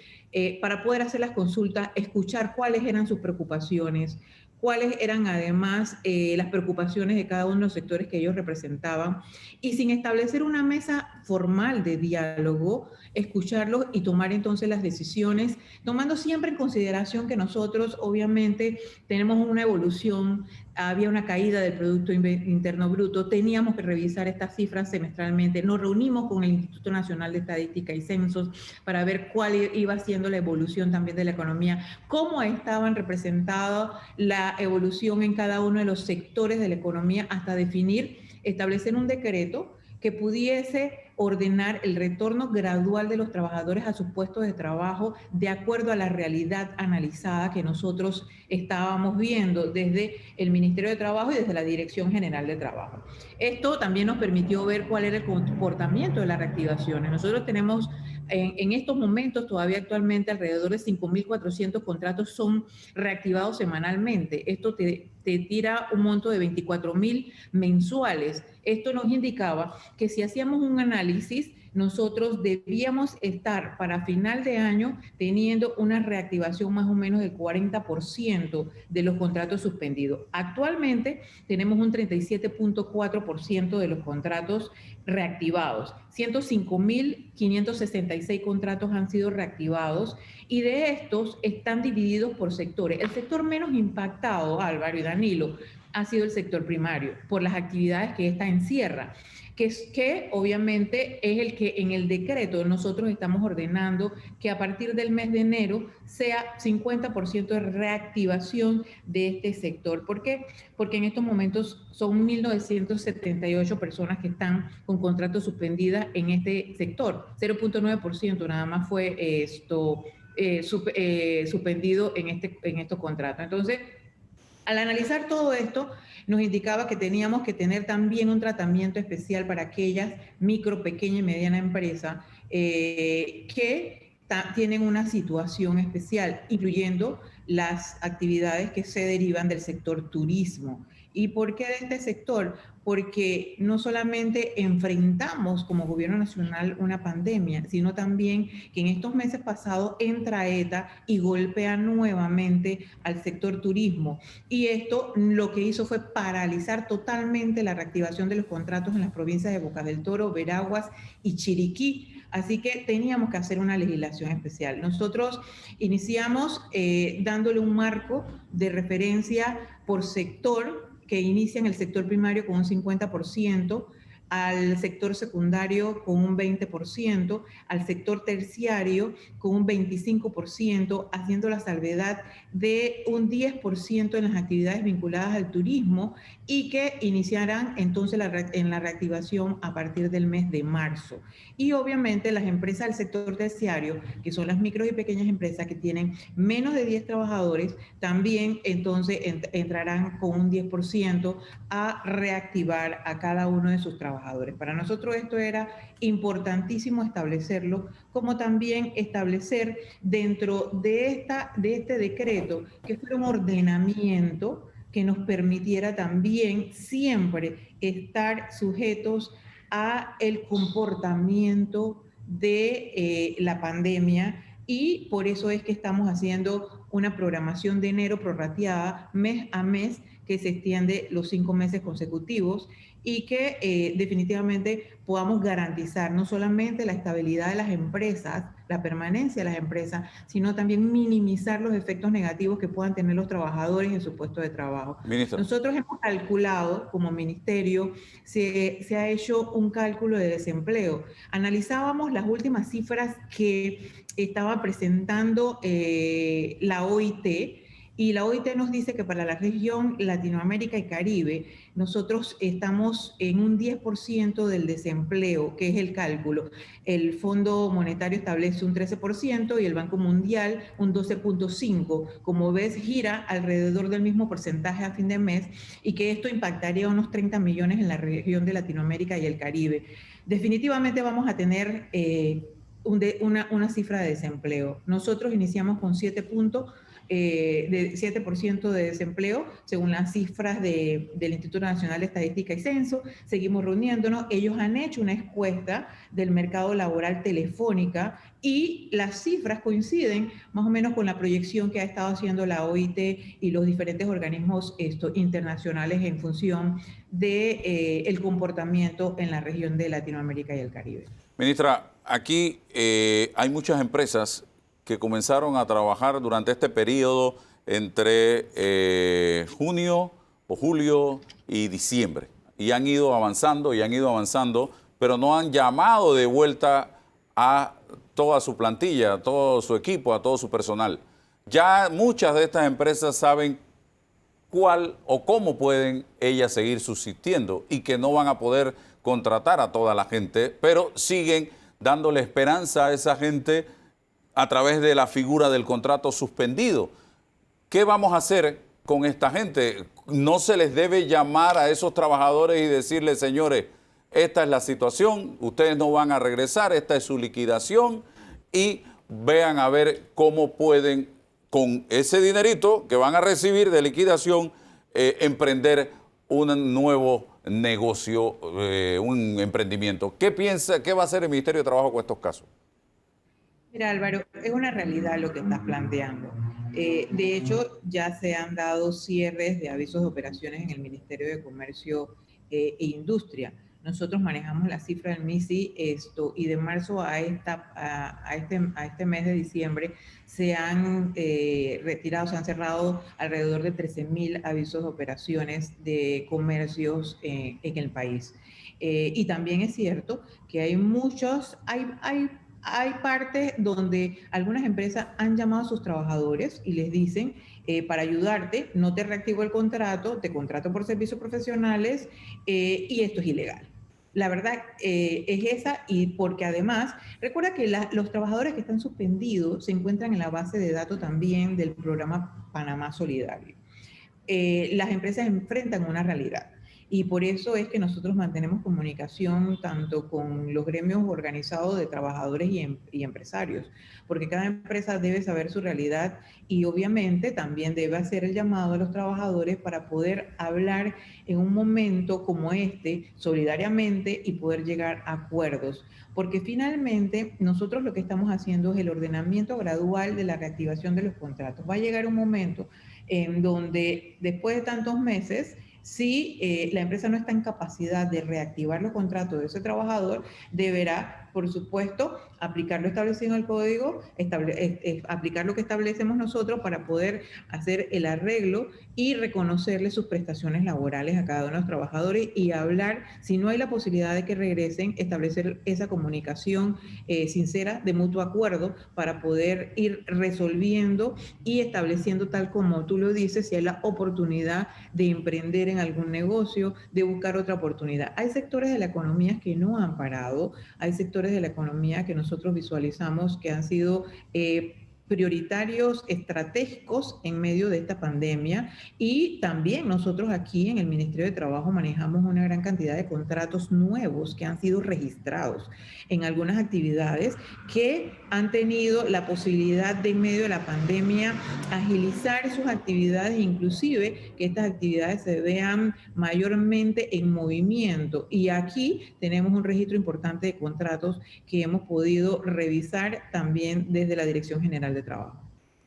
Speaker 6: para poder hacer las consultas, escuchar cuáles eran sus preocupaciones, cuáles eran además las preocupaciones de cada uno de los sectores que ellos representaban, y sin establecer una mesa formal de diálogo, escucharlos y tomar entonces las decisiones, tomando siempre en consideración que nosotros obviamente tenemos una evolución, había una caída del Producto Interno Bruto, teníamos que revisar estas cifras semestralmente, nos reunimos con el Instituto Nacional de Estadística y Censos para ver cuál iba siendo la evolución también de la economía, cómo estaban representadas la evolución en cada uno de los sectores de la economía, hasta definir, establecer un decreto que pudiese ordenar el retorno gradual de los trabajadores a sus puestos de trabajo de acuerdo a la realidad analizada que nosotros estábamos viendo desde el Ministerio de Trabajo y desde la Dirección General de Trabajo. Esto también nos permitió ver cuál era el comportamiento de las reactivaciones. Nosotros tenemos en estos momentos, todavía actualmente, alrededor de 5.400 contratos son reactivados semanalmente. Esto te tira un monto de 24.000 mensuales. Esto nos indicaba que si hacíamos un análisis, nosotros debíamos estar para final de año teniendo una reactivación más o menos del 40% de los contratos suspendidos. Actualmente tenemos un 37.4% de los contratos reactivados. 105.566 contratos han sido reactivados, y de estos están divididos por sectores. El sector menos impactado, Álvaro y Danilo, ha sido el sector primario, por las actividades que ésta encierra, que obviamente es el que en el decreto nosotros estamos ordenando que a partir del mes de enero sea 50% de reactivación de este sector. ¿Por qué? Porque en estos momentos son 1.978 personas que están con contratos suspendidas en este sector. 0.9% nada más fue suspendido en estos contratos. Entonces, al analizar todo esto, nos indicaba que teníamos que tener también un tratamiento especial para aquellas micro, pequeña y mediana empresas que tienen una situación especial, incluyendo las actividades que se derivan del sector turismo. ¿Y por qué de este sector? Porque no solamente enfrentamos como gobierno nacional una pandemia, sino también que en estos meses pasados entra ETA y golpea nuevamente al sector turismo. Y esto lo que hizo fue paralizar totalmente la reactivación de los contratos en las provincias de Bocas del Toro, Veraguas y Chiriquí. Así que teníamos que hacer una legislación especial. Nosotros iniciamos dándole un marco de referencia por sector, que inicia en el sector primario con un 50%, al sector secundario con un 20%, al sector terciario con un 25%, haciendo la salvedad de un 10% en las actividades vinculadas al turismo y que iniciarán entonces en la reactivación a partir del mes de marzo. Y obviamente las empresas del sector terciario, que son las micro y pequeñas empresas que tienen menos de 10 trabajadores, también entonces entrarán con un 10% a reactivar a cada uno de sus trabajadores. Para nosotros esto era importantísimo establecerlo, como también establecer dentro de este decreto que fuera un ordenamiento que nos permitiera también siempre estar sujetos a el comportamiento de la pandemia, y por eso es que estamos haciendo una programación de enero prorrateada mes a mes que se extiende los 5 meses consecutivos, y que definitivamente podamos garantizar no solamente la estabilidad de las empresas, la permanencia de las empresas, sino también minimizar los efectos negativos que puedan tener los trabajadores en su puesto de trabajo.
Speaker 2: Ministra.
Speaker 6: Nosotros hemos calculado, como ministerio, se ha hecho un cálculo de desempleo. Analizábamos las últimas cifras que estaba presentando la OIT, y la OIT nos dice que para la región Latinoamérica y Caribe, nosotros estamos en un 10% del desempleo, que es el cálculo. El Fondo Monetario establece un 13% y el Banco Mundial un 12.5%. Como ves, gira alrededor del mismo porcentaje a fin de mes, y que esto impactaría a unos 30 millones en la región de Latinoamérica y el Caribe. Definitivamente vamos a tener una cifra de desempleo. Nosotros iniciamos con 7% de desempleo, según las cifras del Instituto Nacional de Estadística y Censo. Seguimos reuniéndonos. Ellos han hecho una encuesta del mercado laboral telefónica y las cifras coinciden más o menos con la proyección que ha estado haciendo la OIT y los diferentes organismos internacionales en función del comportamiento en la región de Latinoamérica y el Caribe.
Speaker 2: Ministra, aquí hay muchas empresas que comenzaron a trabajar durante este periodo entre junio o julio y diciembre, y han ido avanzando, pero no han llamado de vuelta a toda su plantilla, a todo su equipo, a todo su personal. Ya muchas de estas empresas saben cuál o cómo pueden ellas seguir subsistiendo y que no van a poder contratar a toda la gente, pero siguen dándole esperanza a esa gente a través de la figura del contrato suspendido. ¿Qué vamos a hacer con esta gente? ¿No se les debe llamar a esos trabajadores y decirles, señores, esta es la situación, ustedes no van a regresar, esta es su liquidación, y vean a ver cómo pueden, con ese dinerito que van a recibir de liquidación, emprender un nuevo negocio, un emprendimiento? ¿Qué piensa, qué va a hacer el Ministerio de Trabajo con estos casos?
Speaker 6: Mira, Álvaro, es una realidad lo que estás planteando. De hecho, ya se han dado cierres de avisos de operaciones en el Ministerio de Comercio e Industria. Nosotros manejamos la cifra del MISI y de marzo a este mes de diciembre se han retirado, se han cerrado alrededor de 13.000 avisos de operaciones de comercios en el país. Y también es cierto que hay partes donde algunas empresas han llamado a sus trabajadores y les dicen, para ayudarte, no te reactivo el contrato, te contrato por servicios profesionales y esto es ilegal. La verdad es esa, y porque además, recuerda que los trabajadores que están suspendidos se encuentran en la base de datos también del programa Panamá Solidario. Las empresas enfrentan una realidad. Y por eso es que nosotros mantenemos comunicación tanto con los gremios organizados de trabajadores y empresarios, porque cada empresa debe saber su realidad y obviamente también debe hacer el llamado a los trabajadores para poder hablar en un momento como este, solidariamente, y poder llegar a acuerdos. Porque finalmente nosotros lo que estamos haciendo es el ordenamiento gradual de la reactivación de los contratos. Va a llegar un momento en donde después de tantos meses, si la empresa no está en capacidad de reactivar los contratos de ese trabajador, deberá por supuesto, aplicar lo establecido en el código, aplicar lo que establecemos nosotros para poder hacer el arreglo y reconocerle sus prestaciones laborales a cada uno de los trabajadores y hablar, si no hay la posibilidad de que regresen, establecer esa comunicación sincera de mutuo acuerdo para poder ir resolviendo y estableciendo, tal como tú lo dices, si hay la oportunidad de emprender en algún negocio, de buscar otra oportunidad. Hay sectores de la economía que no han parado, hay sectores de la economía que nosotros visualizamos que han sido prioritarios estratégicos en medio de esta pandemia, y también nosotros aquí en el Ministerio de Trabajo manejamos una gran cantidad de contratos nuevos que han sido registrados en algunas actividades que han tenido la posibilidad de, en medio de la pandemia, agilizar sus actividades, inclusive que estas actividades se vean mayormente en movimiento. Y aquí tenemos un registro importante de contratos que hemos podido revisar también desde la Dirección General de Trabajo.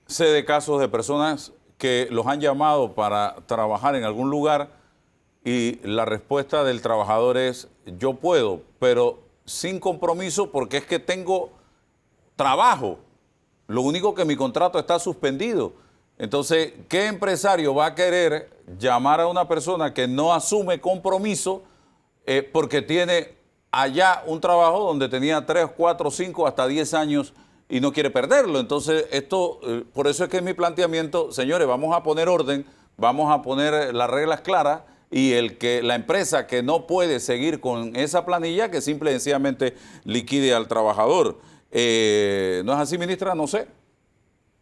Speaker 2: Sé de casos de personas que los han llamado para trabajar en algún lugar y la respuesta del trabajador es: yo puedo, pero sin compromiso porque es que tengo trabajo. Lo único que mi contrato está suspendido. Entonces, ¿qué empresario va a querer llamar a una persona que no asume compromiso porque tiene allá un trabajo donde tenía 3, 4, 5, hasta 10 años y no quiere perderlo? Entonces, por eso es que es mi planteamiento: señores, vamos a poner orden, vamos a poner las reglas claras, y la empresa que no puede seguir con esa planilla, que simple y sencillamente liquide al trabajador. ¿No es así, ministra? No sé.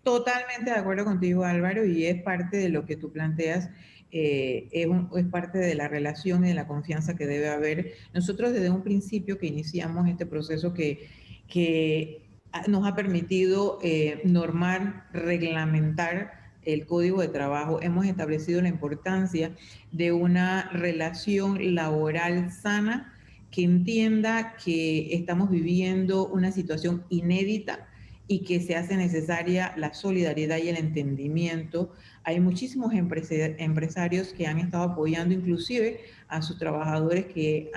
Speaker 6: Totalmente de acuerdo contigo, Álvaro, y es parte de lo que tú planteas. Es parte de la relación y de la confianza que debe haber. Nosotros desde un principio que iniciamos este proceso que nos ha permitido normar, reglamentar el Código de Trabajo, hemos establecido la importancia de una relación laboral sana que entienda que estamos viviendo una situación inédita y que se hace necesaria la solidaridad y el entendimiento. Hay muchísimos empresarios que han estado apoyando inclusive a sus trabajadores que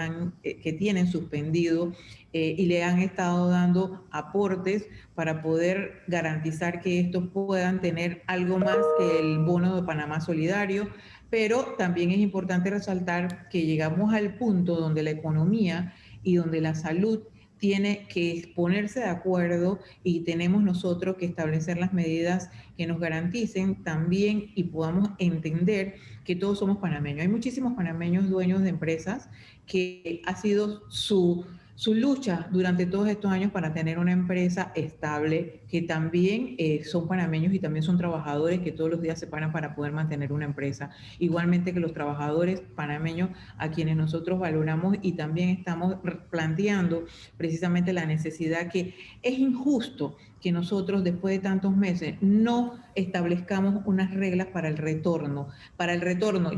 Speaker 6: tienen suspendido y le han estado dando aportes para poder garantizar que estos puedan tener algo más que el bono de Panamá Solidario. Pero también es importante resaltar que llegamos al punto donde la economía y donde la salud tiene que ponerse de acuerdo, y tenemos nosotros que establecer las medidas que nos garanticen también y podamos entender que todos somos panameños. Hay muchísimos panameños dueños de empresas que ha sido su lucha durante todos estos años para tener una empresa estable, que también son panameños y también son trabajadores que todos los días se paran para poder mantener una empresa. Igualmente que los trabajadores panameños, a quienes nosotros valoramos y también estamos planteando precisamente la necesidad, que es injusto que nosotros después de tantos meses no establezcamos unas reglas para el retorno,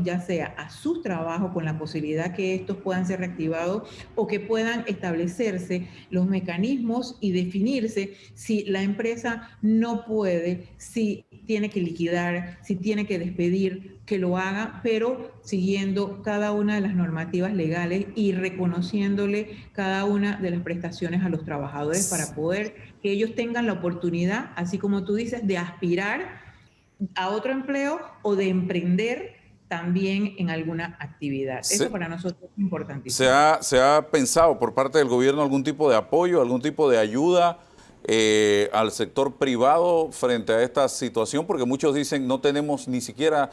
Speaker 6: ya sea a sus trabajos con la posibilidad que estos puedan ser reactivados, o que puedan establecerse los mecanismos y definirse si la empresa no puede, si tiene que liquidar, si tiene que despedir, que lo haga, pero siguiendo cada una de las normativas legales y reconociéndole cada una de las prestaciones a los trabajadores para poder que ellos tengan la oportunidad, así como tú dices, de aspirar a otro empleo o de emprender también en alguna actividad. Eso para nosotros es importantísimo.
Speaker 2: ¿Se ha pensado por parte del gobierno algún tipo de apoyo, algún tipo de ayuda al sector privado frente a esta situación? Porque muchos dicen no tenemos ni siquiera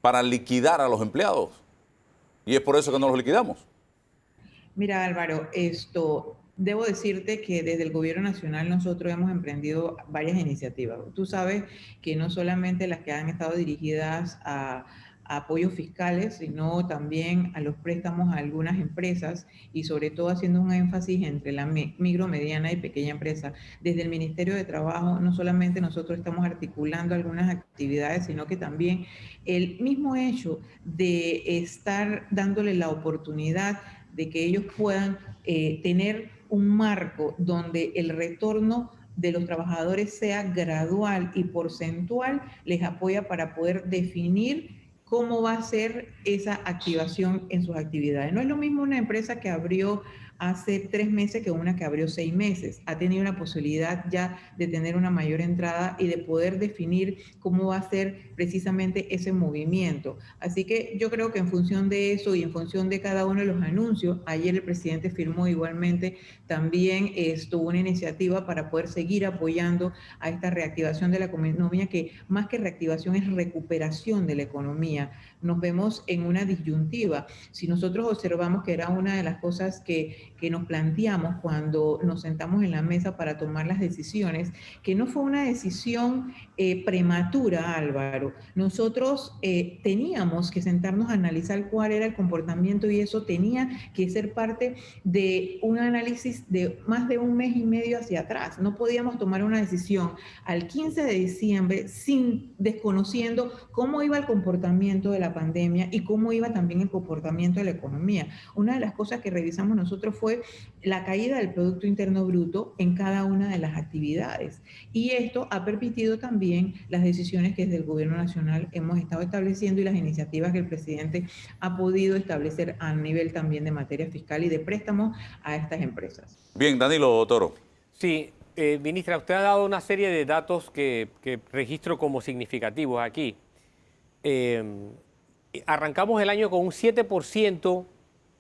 Speaker 2: para liquidar a los empleados, y es por eso que no los liquidamos.
Speaker 6: Mira, Álvaro, debo decirte que desde el Gobierno Nacional nosotros hemos emprendido varias iniciativas. Tú sabes que no solamente las que han estado dirigidas a apoyos fiscales, sino también a los préstamos a algunas empresas, y sobre todo haciendo un énfasis entre la micro, mediana y pequeña empresa. Desde el Ministerio de Trabajo no solamente nosotros estamos articulando algunas actividades, sino que también el mismo hecho de estar dándole la oportunidad de que ellos puedan tener un marco donde el retorno de los trabajadores sea gradual y porcentual, les apoya para poder definir cómo va a ser esa activación en sus actividades. No es lo mismo una empresa que abrió hace 3 meses que una que abrió 6 meses. Ha tenido la posibilidad ya de tener una mayor entrada y de poder definir cómo va a ser precisamente ese movimiento. Así que yo creo que en función de eso y en función de cada uno de los anuncios, ayer el presidente firmó igualmente también una iniciativa para poder seguir apoyando a esta reactivación de la economía, que más que reactivación es recuperación de la economía. Nos vemos en una disyuntiva. Si nosotros observamos que era una de las cosas que nos planteamos cuando nos sentamos en la mesa para tomar las decisiones, que no fue una decisión prematura, Álvaro. Nosotros teníamos que sentarnos a analizar cuál era el comportamiento y eso tenía que ser parte de un análisis de más de 1 mes y medio hacia atrás. No podíamos tomar una decisión al 15 de diciembre desconociendo cómo iba el comportamiento de la pandemia y cómo iba también el comportamiento de la economía. Una de las cosas que revisamos nosotros fue la caída del Producto Interno Bruto en cada una de las actividades. Y esto ha permitido también las decisiones que desde el Gobierno Nacional hemos estado estableciendo y las iniciativas que el presidente ha podido establecer a nivel también de materia fiscal y de préstamos a estas empresas.
Speaker 2: Bien, Danilo Toro.
Speaker 3: Sí, ministra, usted ha dado una serie de datos que registro como significativos aquí. Arrancamos el año con un 7%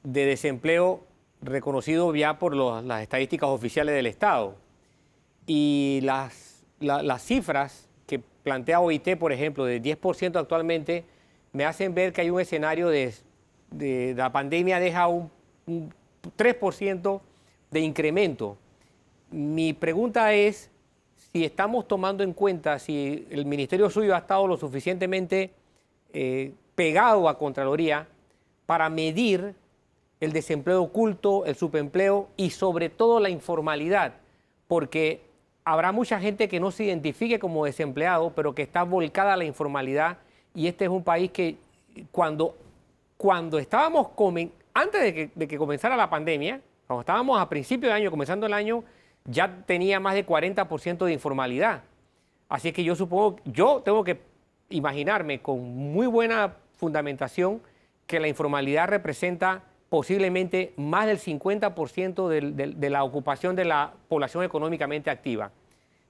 Speaker 3: de desempleo reconocido ya por las estadísticas oficiales del Estado. Y las cifras que plantea OIT, por ejemplo, de 10% actualmente, me hacen ver que hay un escenario de la pandemia deja un 3% de incremento. Mi pregunta es si estamos tomando en cuenta, si el ministerio suyo ha estado lo suficientemente pegado a Contraloría para medir el desempleo oculto, el subempleo y sobre todo la informalidad, porque habrá mucha gente que no se identifique como desempleado, pero que está volcada a la informalidad, y este es un país que cuando estábamos, antes de que comenzara la pandemia, cuando estábamos a principio de año, comenzando el año, ya tenía más de 40% de informalidad. Así que yo supongo, yo tengo que imaginarme con muy buena fundamentación que la informalidad representa posiblemente más del 50% de la ocupación de la población económicamente activa.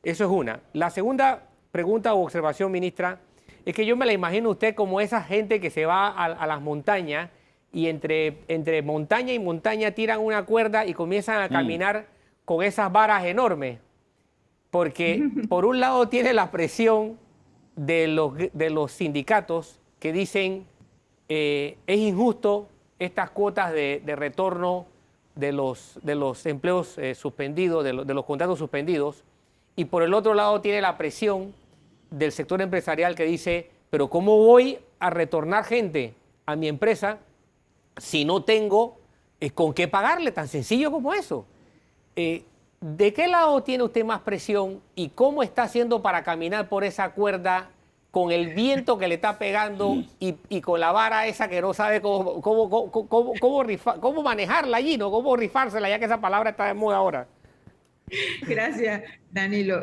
Speaker 3: Eso es una. La segunda pregunta o observación, ministra, es que yo me la imagino usted como esa gente que se va a las montañas y entre montaña y montaña tiran una cuerda y comienzan a caminar con esas varas enormes. Porque por un lado tiene la presión de los sindicatos que dicen es injusto estas cuotas de retorno de los empleos suspendidos, de los contratos suspendidos, y por el otro lado tiene la presión del sector empresarial que dice, pero ¿cómo voy a retornar gente a mi empresa si no tengo con qué pagarle? Tan sencillo como eso. ¿De qué lado tiene usted más presión y cómo está haciendo para caminar por esa cuerda con el viento que le está pegando y con la vara esa que no sabe cómo manejarla allí, ¿no? Cómo rifársela, ya que esa palabra está de moda ahora?
Speaker 6: Gracias, Danilo.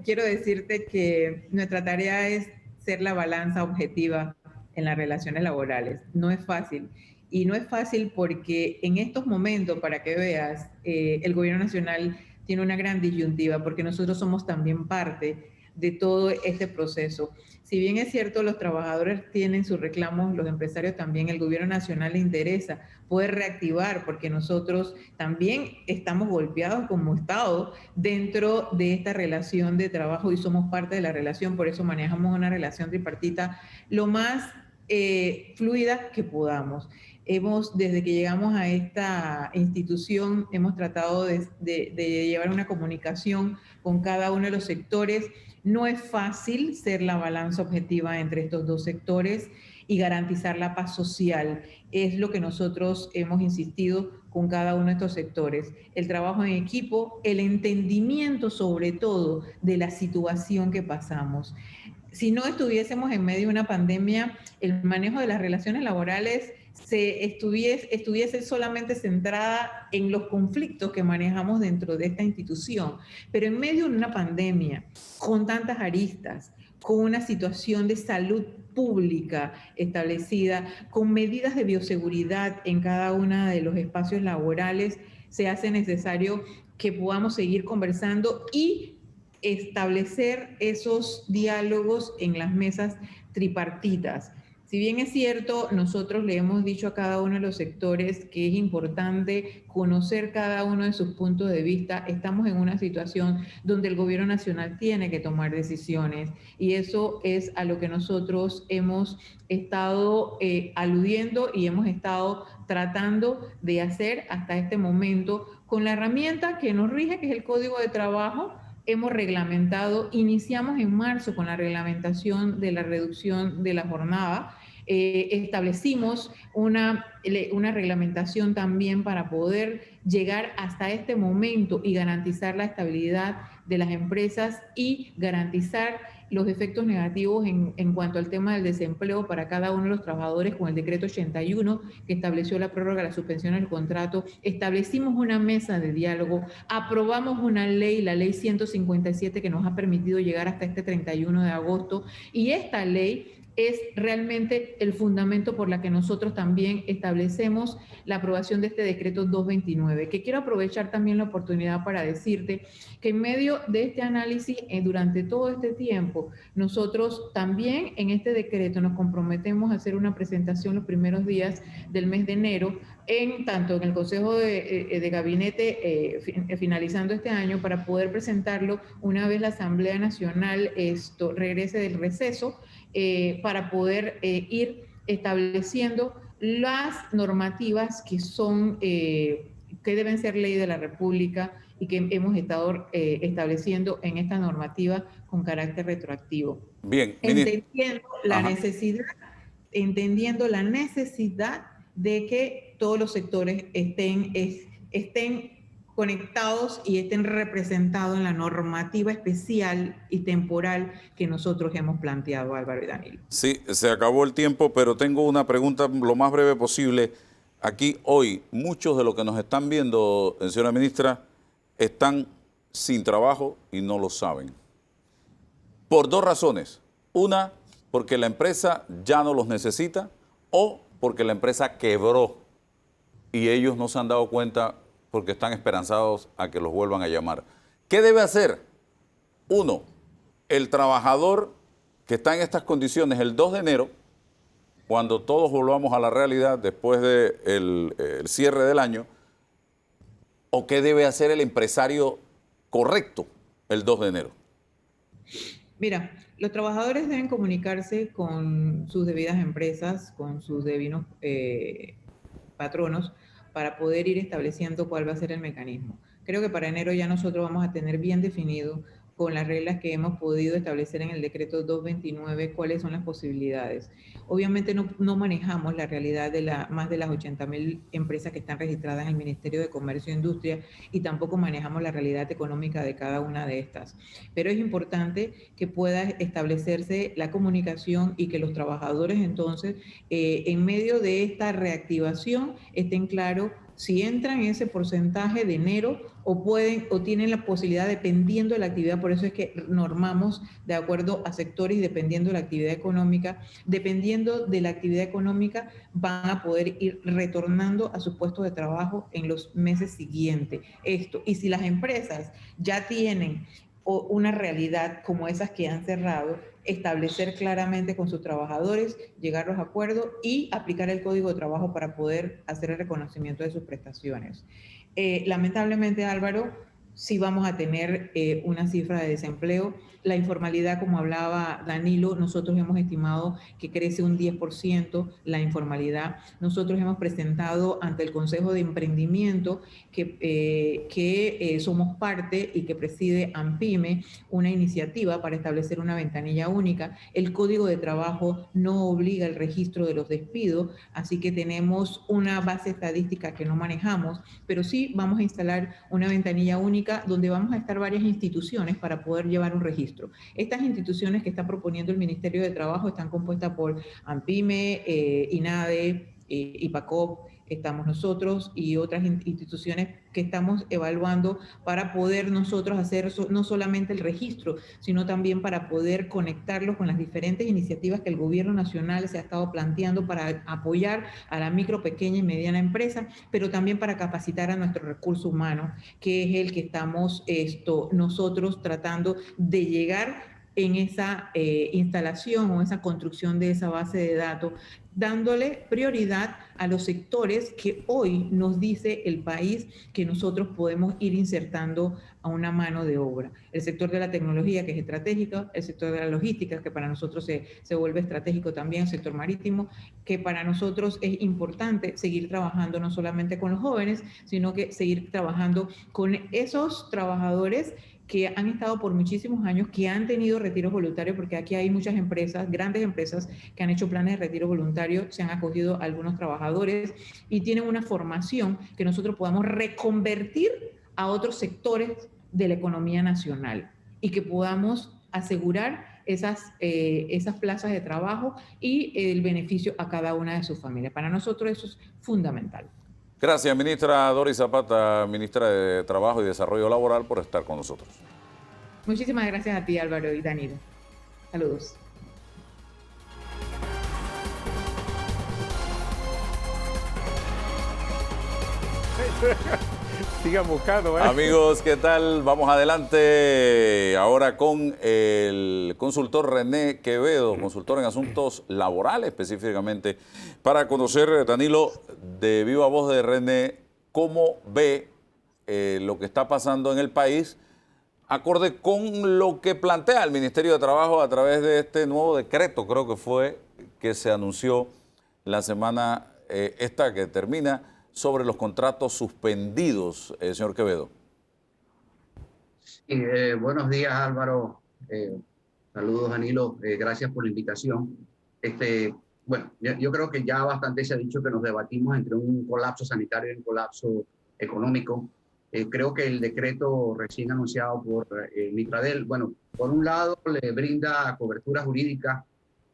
Speaker 6: Quiero decirte que nuestra tarea es ser la balanza objetiva en las relaciones laborales. No es fácil. Y no es fácil porque en estos momentos, para que veas, el Gobierno Nacional tiene una gran disyuntiva porque nosotros somos también parte de todo este proceso. Si bien es cierto, los trabajadores tienen sus reclamos, los empresarios también, el Gobierno Nacional le interesa poder reactivar porque nosotros también estamos golpeados como Estado dentro de esta relación de trabajo y somos parte de la relación, por eso manejamos una relación tripartita lo más fluida que podamos. Desde que llegamos a esta institución, hemos tratado de llevar una comunicación con cada uno de los sectores. No es fácil ser la balanza objetiva entre estos dos sectores y garantizar la paz social. Es lo que nosotros hemos insistido con cada uno de estos sectores. El trabajo en equipo, el entendimiento sobre todo de la situación que pasamos. Si no estuviésemos en medio de una pandemia, el manejo de las relaciones laborales estuviese solamente centrada en los conflictos que manejamos dentro de esta institución. Pero en medio de una pandemia, con tantas aristas, con una situación de salud pública establecida, con medidas de bioseguridad en cada uno de los espacios laborales, se hace necesario que podamos seguir conversando y establecer esos diálogos en las mesas tripartitas. Si bien es cierto, nosotros le hemos dicho a cada uno de los sectores que es importante conocer cada uno de sus puntos de vista, estamos en una situación donde el gobierno nacional tiene que tomar decisiones y eso es a lo que nosotros hemos estado aludiendo y hemos estado tratando de hacer hasta este momento con la herramienta que nos rige, que es el Código de Trabajo. Hemos reglamentado, iniciamos en marzo con la reglamentación de la reducción de la jornada, establecimos una reglamentación también para poder llegar hasta este momento y garantizar la estabilidad de las empresas y garantizar los efectos negativos en cuanto al tema del desempleo para cada uno de los trabajadores con el decreto 81 que estableció la prórroga de la suspensión del contrato. Establecimos una mesa de diálogo, aprobamos una ley, la ley 157, que nos ha permitido llegar hasta este 31 de agosto y esta ley es realmente el fundamento por la que nosotros también establecemos la aprobación de este decreto 229, que quiero aprovechar también la oportunidad para decirte que en medio de este análisis, durante todo este tiempo, nosotros también en este decreto nos comprometemos a hacer una presentación los primeros días del mes de enero, tanto en el Consejo de Gabinete finalizando este año, para poder presentarlo una vez la Asamblea Nacional regrese del receso, para poder ir estableciendo las normativas que son, que deben ser ley de la República y que hemos estado estableciendo en esta normativa con carácter retroactivo.
Speaker 2: Bien,
Speaker 6: entendiendo la necesidad de que todos los sectores estén conectados y estén representados en la normativa especial y temporal que nosotros hemos planteado, Álvaro y Danilo.
Speaker 2: Sí, se acabó el tiempo, pero tengo una pregunta lo más breve posible. Aquí hoy, muchos de los que nos están viendo, señora ministra, están sin trabajo y no lo saben. Por dos razones. Una, porque la empresa ya no los necesita, o porque la empresa quebró y ellos no se han dado cuenta porque están esperanzados a que los vuelvan a llamar. ¿Qué debe hacer? Uno, el trabajador que está en estas condiciones el 2 de enero, cuando todos volvamos a la realidad después del cierre del año, ¿o qué debe hacer el empresario correcto el 2 de enero?
Speaker 6: Mira, los trabajadores deben comunicarse con sus debidas empresas, con sus debidos patronos, para poder ir estableciendo cuál va a ser el mecanismo. Creo que para enero ya nosotros vamos a tener bien definido, con las reglas que hemos podido establecer en el decreto 229, cuáles son las posibilidades. Obviamente no manejamos la realidad de más de las 80.000 empresas que están registradas en el Ministerio de Comercio e Industria y tampoco manejamos la realidad económica de cada una de estas. Pero es importante que pueda establecerse la comunicación y que los trabajadores entonces, en medio de esta reactivación, estén claros si entran en ese porcentaje de enero o tienen la posibilidad dependiendo de la actividad. Por eso es que normamos de acuerdo a sectores y dependiendo de la actividad económica. Dependiendo de la actividad económica van a poder ir retornando a sus puestos de trabajo en los meses siguientes. Y si las empresas ya tienen una realidad como esas que han cerrado, establecer claramente con sus trabajadores, llegar a los acuerdos y aplicar el Código de Trabajo para poder hacer el reconocimiento de sus prestaciones. Lamentablemente, Álvaro, sí vamos a tener una cifra de desempleo. La informalidad, como hablaba Danilo, nosotros hemos estimado que crece un 10% la informalidad. Nosotros hemos presentado ante el Consejo de Emprendimiento, que somos parte y que preside AMPYME, una iniciativa para establecer una ventanilla única. El Código de Trabajo no obliga el registro de los despidos, así que tenemos una base estadística que no manejamos, pero sí vamos a instalar una ventanilla única donde vamos a estar varias instituciones para poder llevar un registro. Estas instituciones que está proponiendo el Ministerio de Trabajo están compuestas por AMPYME, INADE, IPACOP, estamos nosotros y otras instituciones que estamos evaluando para poder nosotros hacer no solamente el registro, sino también para poder conectarlos con las diferentes iniciativas que el gobierno nacional se ha estado planteando para apoyar a la micro, pequeña y mediana empresa, pero también para capacitar a nuestro recurso humano, que es el que estamos nosotros tratando de llegar en esa instalación o esa construcción de esa base de datos, dándole prioridad a los sectores que hoy nos dice el país que nosotros podemos ir insertando a una mano de obra. El sector de la tecnología, que es estratégico, el sector de la logística, que para nosotros se vuelve estratégico también, el sector marítimo, que para nosotros es importante seguir trabajando no solamente con los jóvenes, sino que seguir trabajando con esos trabajadores que han estado por muchísimos años, que han tenido retiros voluntarios, porque aquí hay muchas empresas, grandes empresas, que han hecho planes de retiro voluntario, se han acogido a algunos trabajadores y tienen una formación que nosotros podamos reconvertir a otros sectores de la economía nacional y que podamos asegurar esas plazas de trabajo y el beneficio a cada una de sus familias. Para nosotros eso es fundamental.
Speaker 2: Gracias, ministra Doris Zapata, ministra de Trabajo y Desarrollo Laboral, por estar con nosotros.
Speaker 6: Muchísimas gracias a ti, Álvaro y Danilo. Saludos.
Speaker 3: Sigan buscando, ¿eh?
Speaker 2: Amigos, ¿qué tal? Vamos adelante ahora con el consultor René Quevedo, consultor en asuntos laborales específicamente, para conocer, Danilo, de viva voz de René, cómo ve lo que está pasando en el país, acorde con lo que plantea el Ministerio de Trabajo a través de este nuevo decreto, creo que fue, que se anunció la semana esta que termina, sobre los contratos suspendidos, señor Quevedo.
Speaker 7: Sí, buenos días, Álvaro. Saludos, Danilo. Gracias por la invitación. Bueno, yo creo que ya bastante se ha dicho que nos debatimos entre un colapso sanitario y un colapso económico. Creo que el decreto recién anunciado por Mitradel, bueno, por un lado le brinda cobertura jurídica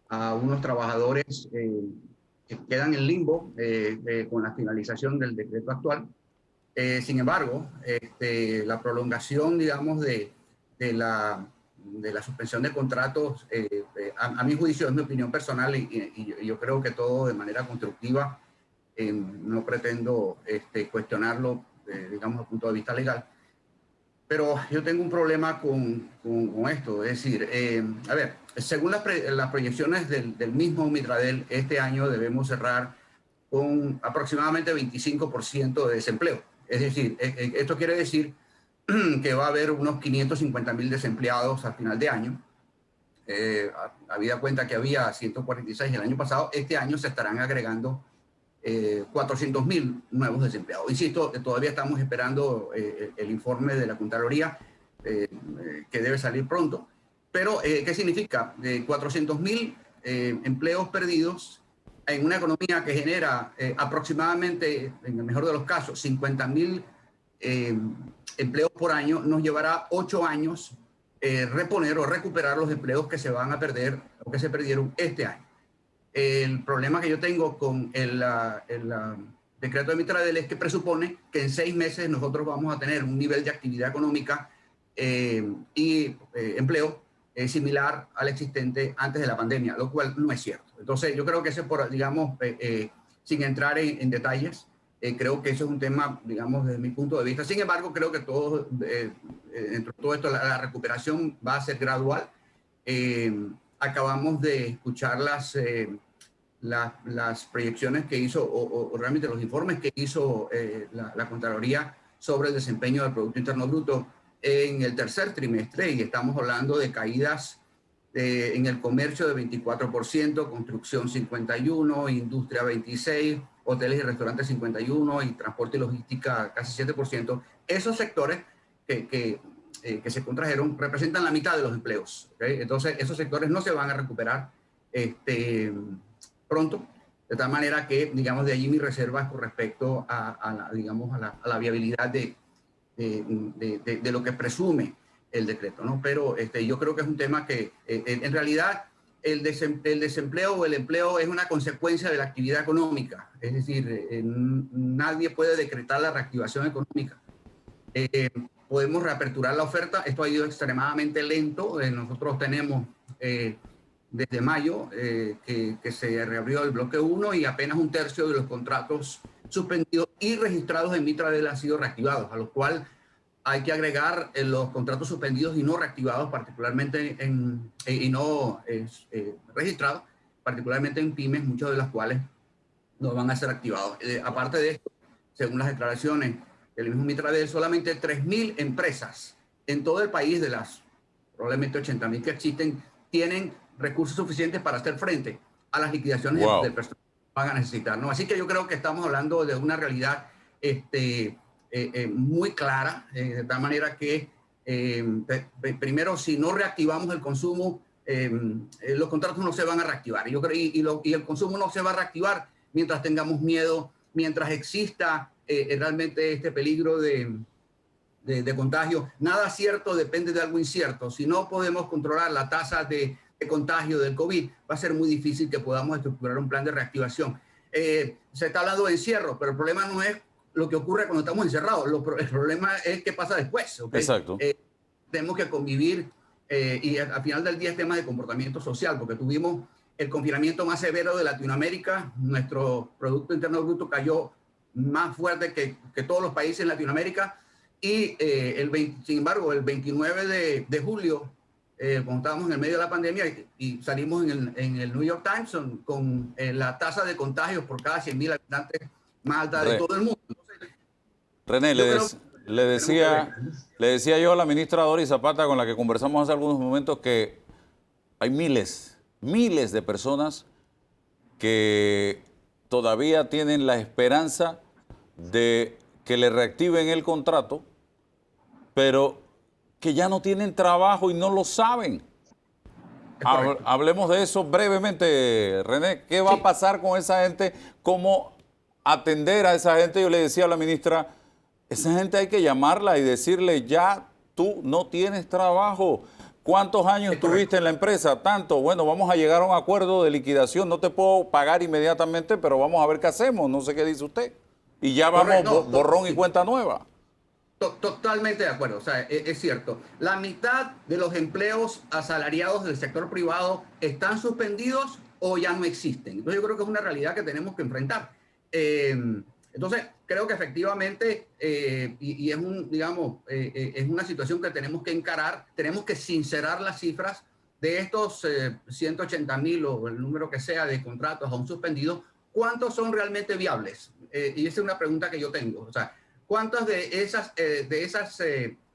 Speaker 7: a unos trabajadores que quedan en limbo con la finalización del decreto actual. Sin embargo, la prolongación, digamos, de la suspensión de contratos, a mi juicio, es mi opinión personal y yo creo que todo de manera constructiva, no pretendo cuestionarlo, digamos, desde el punto de vista legal. Pero yo tengo un problema con esto, es decir, a ver, según las proyecciones del mismo Mitradel, este año debemos cerrar con aproximadamente 25% de desempleo. Es decir, esto quiere decir que va a haber unos 550.000 desempleados al final de año. Habida cuenta que había 146 el año pasado, este año se estarán agregando 400.000 nuevos desempleados. Insisto, todavía estamos esperando el informe de la Contraloría que debe salir pronto. Pero, ¿qué significa? 400.000 empleos perdidos en una economía que genera aproximadamente, en el mejor de los casos, 50.000 empleos por año, nos llevará 8 años reponer o recuperar los empleos que se van a perder o que se perdieron este año. El problema que yo tengo con el decreto de Mitradel es que presupone que en 6 meses nosotros vamos a tener un nivel de actividad económica y empleo similar al existente antes de la pandemia, lo cual no es cierto. Entonces, yo creo que eso, digamos, sin entrar en detalles, creo que eso es un tema, digamos, desde mi punto de vista. Sin embargo, creo que todo, dentro de todo esto, la recuperación va a ser gradual. Acabamos de escuchar las proyecciones que hizo, o realmente los informes que hizo la Contraloría sobre el desempeño del Producto Interno Bruto en el tercer trimestre, y estamos hablando de caídas en el comercio de 24%, construcción 51%, industria 26%, hoteles y restaurantes 51% y transporte y logística casi 7%. Esos sectores que se contrajeron representan la mitad de los empleos, ¿okay? Entonces, esos sectores no se van a recuperar pronto, de tal manera que, digamos, de allí mis reservas con respecto a la viabilidad de lo que presume el decreto, ¿no? Pero yo creo que es un tema que en realidad el desempleo o el empleo es una consecuencia de la actividad económica. Es decir, nadie puede decretar la reactivación económica. Podemos reaperturar la oferta. Esto ha ido extremadamente lento. Nosotros tenemos desde mayo que se reabrió el bloque 1 y apenas un tercio de los contratos suspendidos y registrados en Mitradel han sido reactivados, a lo cual hay que agregar los contratos suspendidos y no reactivados, particularmente y no registrados, particularmente en pymes, muchos de los cuales no van a ser activados. Aparte de esto, según las declaraciones del mismo Mitradel, solamente 3.000 empresas en todo el país, de las probablemente 80.000 que existen, tienen recursos suficientes para hacer frente a las liquidaciones del personal que van a necesitar, ¿no? Así que yo creo que estamos hablando de una realidad muy clara, de tal manera que primero, si no reactivamos el consumo, los contratos no se van a reactivar. Y el consumo no se va a reactivar mientras tengamos miedo, mientras exista realmente este peligro de contagio. Nada cierto depende de algo incierto. Si no podemos controlar la tasa de contagio del COVID, va a ser muy difícil que podamos estructurar un plan de reactivación. Se está hablando de encierro, pero el problema no es lo que ocurre cuando estamos encerrados. El problema es qué pasa después. ¿Okay?
Speaker 2: Exacto.
Speaker 7: Tenemos que convivir y al final del día es tema de comportamiento social, porque tuvimos el confinamiento más severo de Latinoamérica. Nuestro Producto Interno Bruto cayó más fuerte que todos los países en Latinoamérica. Y sin embargo, el 29 de julio, cuando estábamos en el medio de la pandemia y salimos en el New York Times con la tasa de contagios por cada 100.000 habitantes más alta de todo el mundo. Entonces,
Speaker 2: René, le decía yo a la ministra Doris Zapata, con la que conversamos hace algunos momentos, que hay miles de personas que todavía tienen la esperanza de que le reactiven el contrato, pero que ya no tienen trabajo y no lo saben. Hablemos de eso brevemente, René. ¿Qué va a pasar con esa gente? ¿Cómo atender a esa gente? Yo le decía a la ministra, esa gente hay que llamarla y decirle, ya tú no tienes trabajo. ¿Cuántos años tuviste en la empresa? Tanto. Bueno, vamos a llegar a un acuerdo de liquidación. No te puedo pagar inmediatamente, pero vamos a ver qué hacemos. No sé qué dice usted. Y ya vamos borrón y cuenta nueva.
Speaker 7: Totalmente de acuerdo, o sea, es cierto. La mitad de los empleos asalariados del sector privado están suspendidos o ya no existen. Entonces yo creo que es una realidad que tenemos que enfrentar. Entonces creo que efectivamente, y es es una situación que tenemos que encarar, tenemos que sincerar las cifras de estos 180.000 o el número que sea de contratos aún suspendidos. ¿Cuántos son realmente viables? Y esa es una pregunta que yo tengo. O sea, ¿cuántas de esas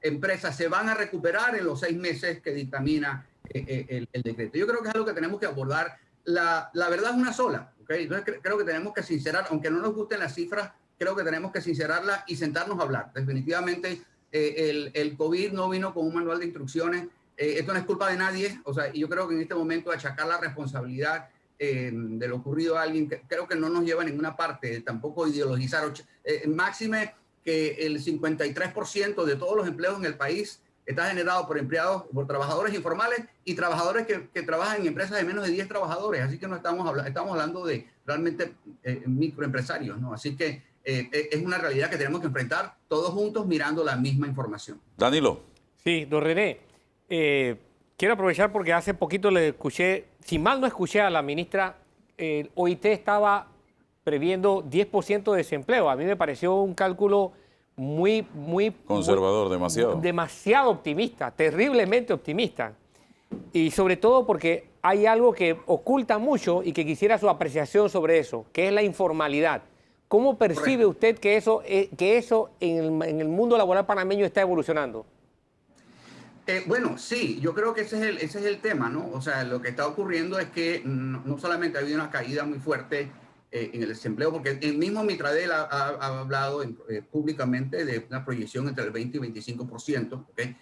Speaker 7: empresas se van a recuperar en los 6 meses que dictamina el decreto? Yo creo que es algo que tenemos que abordar. La verdad es una sola, ¿okay? Entonces creo que tenemos que sincerar, aunque no nos gusten las cifras, creo que tenemos que sincerarlas y sentarnos a hablar. Definitivamente el COVID no vino con un manual de instrucciones. Esto no es culpa de nadie. O sea, y yo creo que en este momento achacar la responsabilidad de lo ocurrido a alguien, creo que no nos lleva a ninguna parte. Tampoco ideologizar. Máxime que el 53% de todos los empleos en el país está generado por por trabajadores informales y trabajadores que trabajan en empresas de menos de 10 trabajadores. Así que no estamos hablando de realmente microempresarios, ¿no? Así que es una realidad que tenemos que enfrentar todos juntos mirando la misma información.
Speaker 2: Danilo.
Speaker 3: Sí, don René, quiero aprovechar porque hace poquito le escuché, si mal no escuché a la ministra, el OIT estaba previendo 10% de desempleo. A mí me pareció un cálculo muy
Speaker 2: conservador,
Speaker 3: demasiado optimista, terriblemente optimista. Y sobre todo porque hay algo que oculta mucho y que quisiera su apreciación sobre eso, que es la informalidad. ¿Cómo percibe usted que eso en el mundo laboral panameño está evolucionando?
Speaker 7: Bueno, sí, yo creo que ese es el tema, ¿no? O sea, lo que está ocurriendo es que no solamente ha habido una caída muy fuerte en el desempleo, porque el mismo Mitradel ha hablado públicamente de una proyección entre el 20 y 25%. ¿Okay?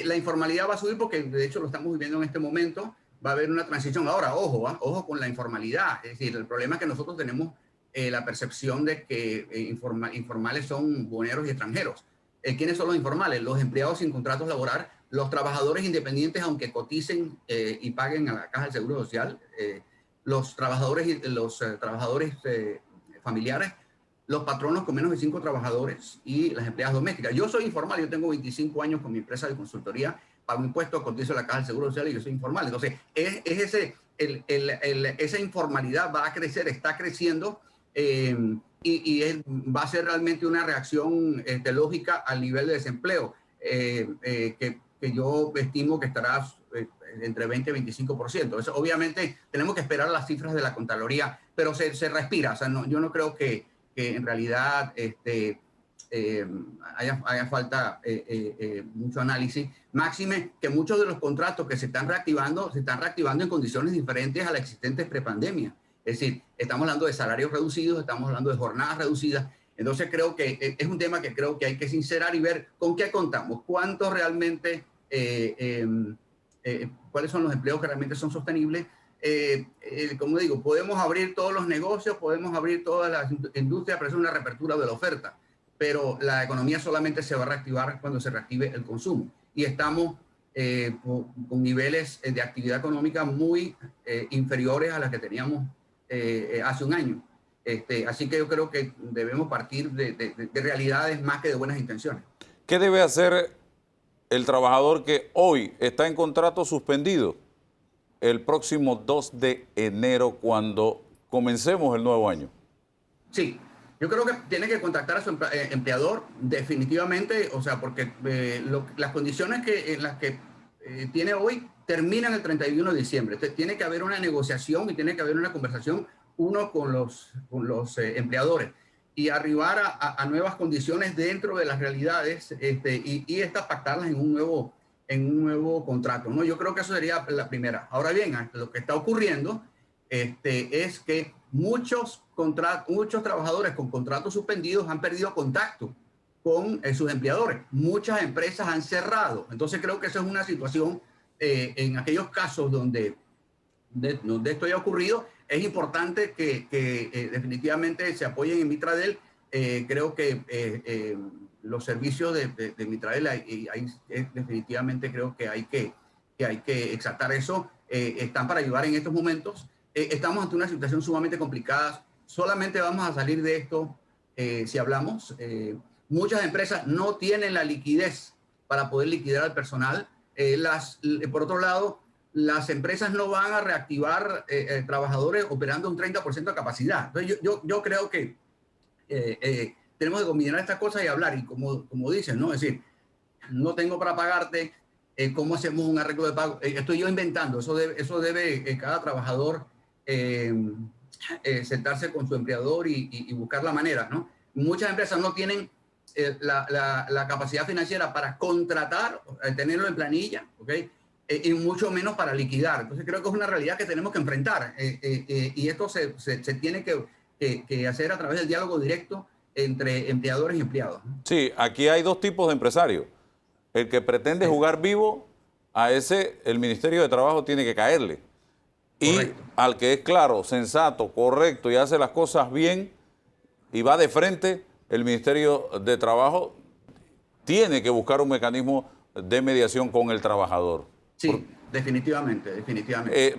Speaker 7: La informalidad va a subir porque, de hecho, lo estamos viviendo en este momento. Va a haber una transición. Ahora, ojo con la informalidad. Es decir, el problema es que nosotros tenemos la percepción de que informales son buhoneros y extranjeros. ¿Quiénes son los informales? Los empleados sin contratos los trabajadores independientes, aunque coticen y paguen a la Caja del Seguro Social, los trabajadores familiares, los patronos con menos de 5 trabajadores y las empleadas domésticas. Yo soy informal, yo tengo 25 años con mi empresa de consultoría, pago impuestos, cotizo a la Caja del Seguro Social y yo soy informal. Entonces, esa informalidad va a crecer, está creciendo va a ser realmente una reacción lógica al nivel de desempleo, que yo estimo que estará entre 20 y 25%. Entonces, obviamente tenemos que esperar las cifras de la Contraloría, pero se respira. O sea, yo no creo que en realidad haya falta mucho análisis. Máxime que muchos de los contratos que se están reactivando en condiciones diferentes a las existentes prepandemia. Es decir, estamos hablando de salarios reducidos, estamos hablando de jornadas reducidas. Entonces creo que es un tema que creo que hay que sincerar y ver con qué contamos, cuánto realmente, cuáles son los empleos que realmente son sostenibles. Como digo, podemos abrir todos los negocios, podemos abrir todas las industrias, pero es una reapertura de la oferta. Pero la economía solamente se va a reactivar cuando se reactive el consumo. Y estamos con niveles de actividad económica muy inferiores a las que teníamos hace un año. Así que yo creo que debemos partir de realidades más que de buenas intenciones.
Speaker 2: ¿Qué debe hacer el trabajador que hoy está en contrato suspendido el próximo 2 de enero cuando comencemos el nuevo año?
Speaker 7: Sí, yo creo que tiene que contactar a su empleador definitivamente, o sea, porque las condiciones en las que tiene hoy terminan el 31 de diciembre. Entonces, tiene que haber una negociación y tiene que haber una conversación con los empleadores y arribar a nuevas condiciones dentro de las realidades y estas pactarlas en un nuevo contrato, ¿no? Yo creo que eso sería la primera. Ahora bien, lo que está ocurriendo es que muchos trabajadores con contratos suspendidos han perdido contacto con sus empleadores. Muchas empresas han cerrado. Entonces creo que esa es una situación en aquellos casos donde esto haya ocurrido. Es importante que definitivamente se apoyen en Mitradel. Creo que los servicios de Mitradel, definitivamente creo que hay que exaltar eso. Están para ayudar en estos momentos. Estamos ante una situación sumamente complicada. Solamente vamos a salir de esto si hablamos. Muchas empresas no tienen la liquidez para poder liquidar al personal. Por otro lado, las empresas no van a reactivar trabajadores operando un 30% de capacidad. Entonces, yo creo que tenemos que combinar estas cosas y hablar. Y como dicen, ¿no? Es decir, no tengo para pagarte, ¿cómo hacemos un arreglo de pago? Estoy yo inventando. Eso debe cada trabajador sentarse con su empleador y buscar la manera, ¿no? Muchas empresas no tienen la capacidad financiera para contratar, tenerlo en planilla, ¿ok? Y mucho menos para liquidar. Entonces creo que es una realidad que tenemos que enfrentar y esto se tiene que hacer a través del diálogo directo entre empleadores y empleados.
Speaker 2: Sí, aquí hay dos tipos de empresarios. El que pretende jugar vivo, a ese el Ministerio de Trabajo tiene que caerle.
Speaker 7: Correcto.
Speaker 2: Y al que es claro, sensato, correcto y hace las cosas bien y va de frente, el Ministerio de Trabajo tiene que buscar un mecanismo de mediación con el trabajador.
Speaker 7: Sí, definitivamente.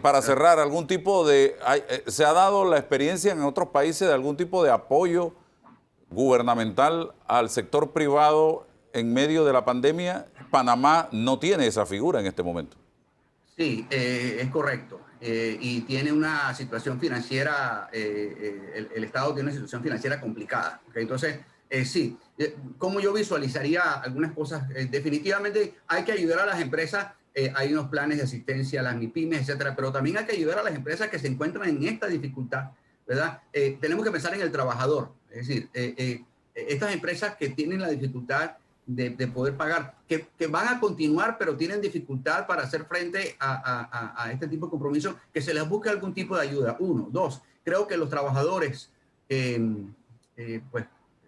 Speaker 2: Para cerrar, algún tipo de... ¿se ha dado la experiencia en otros países de algún tipo de apoyo gubernamental al sector privado en medio de la pandemia? Panamá no tiene esa figura en este momento.
Speaker 7: Sí, es correcto. Y tiene una situación financiera, el Estado tiene una situación financiera complicada. ¿Okay? Entonces, sí, ¿cómo yo visualizaría algunas cosas? Definitivamente hay que ayudar a las empresas. Hay unos planes de asistencia a las MIPYMES, etcétera, pero también hay que ayudar a las empresas que se encuentran en esta dificultad, ¿verdad? Tenemos que pensar en el trabajador, es decir, estas empresas que tienen la dificultad de poder pagar, que van a continuar, pero tienen dificultad para hacer frente a este tipo de compromisos, que se les busque algún tipo de ayuda. Uno. Dos, creo que los trabajadores, pues,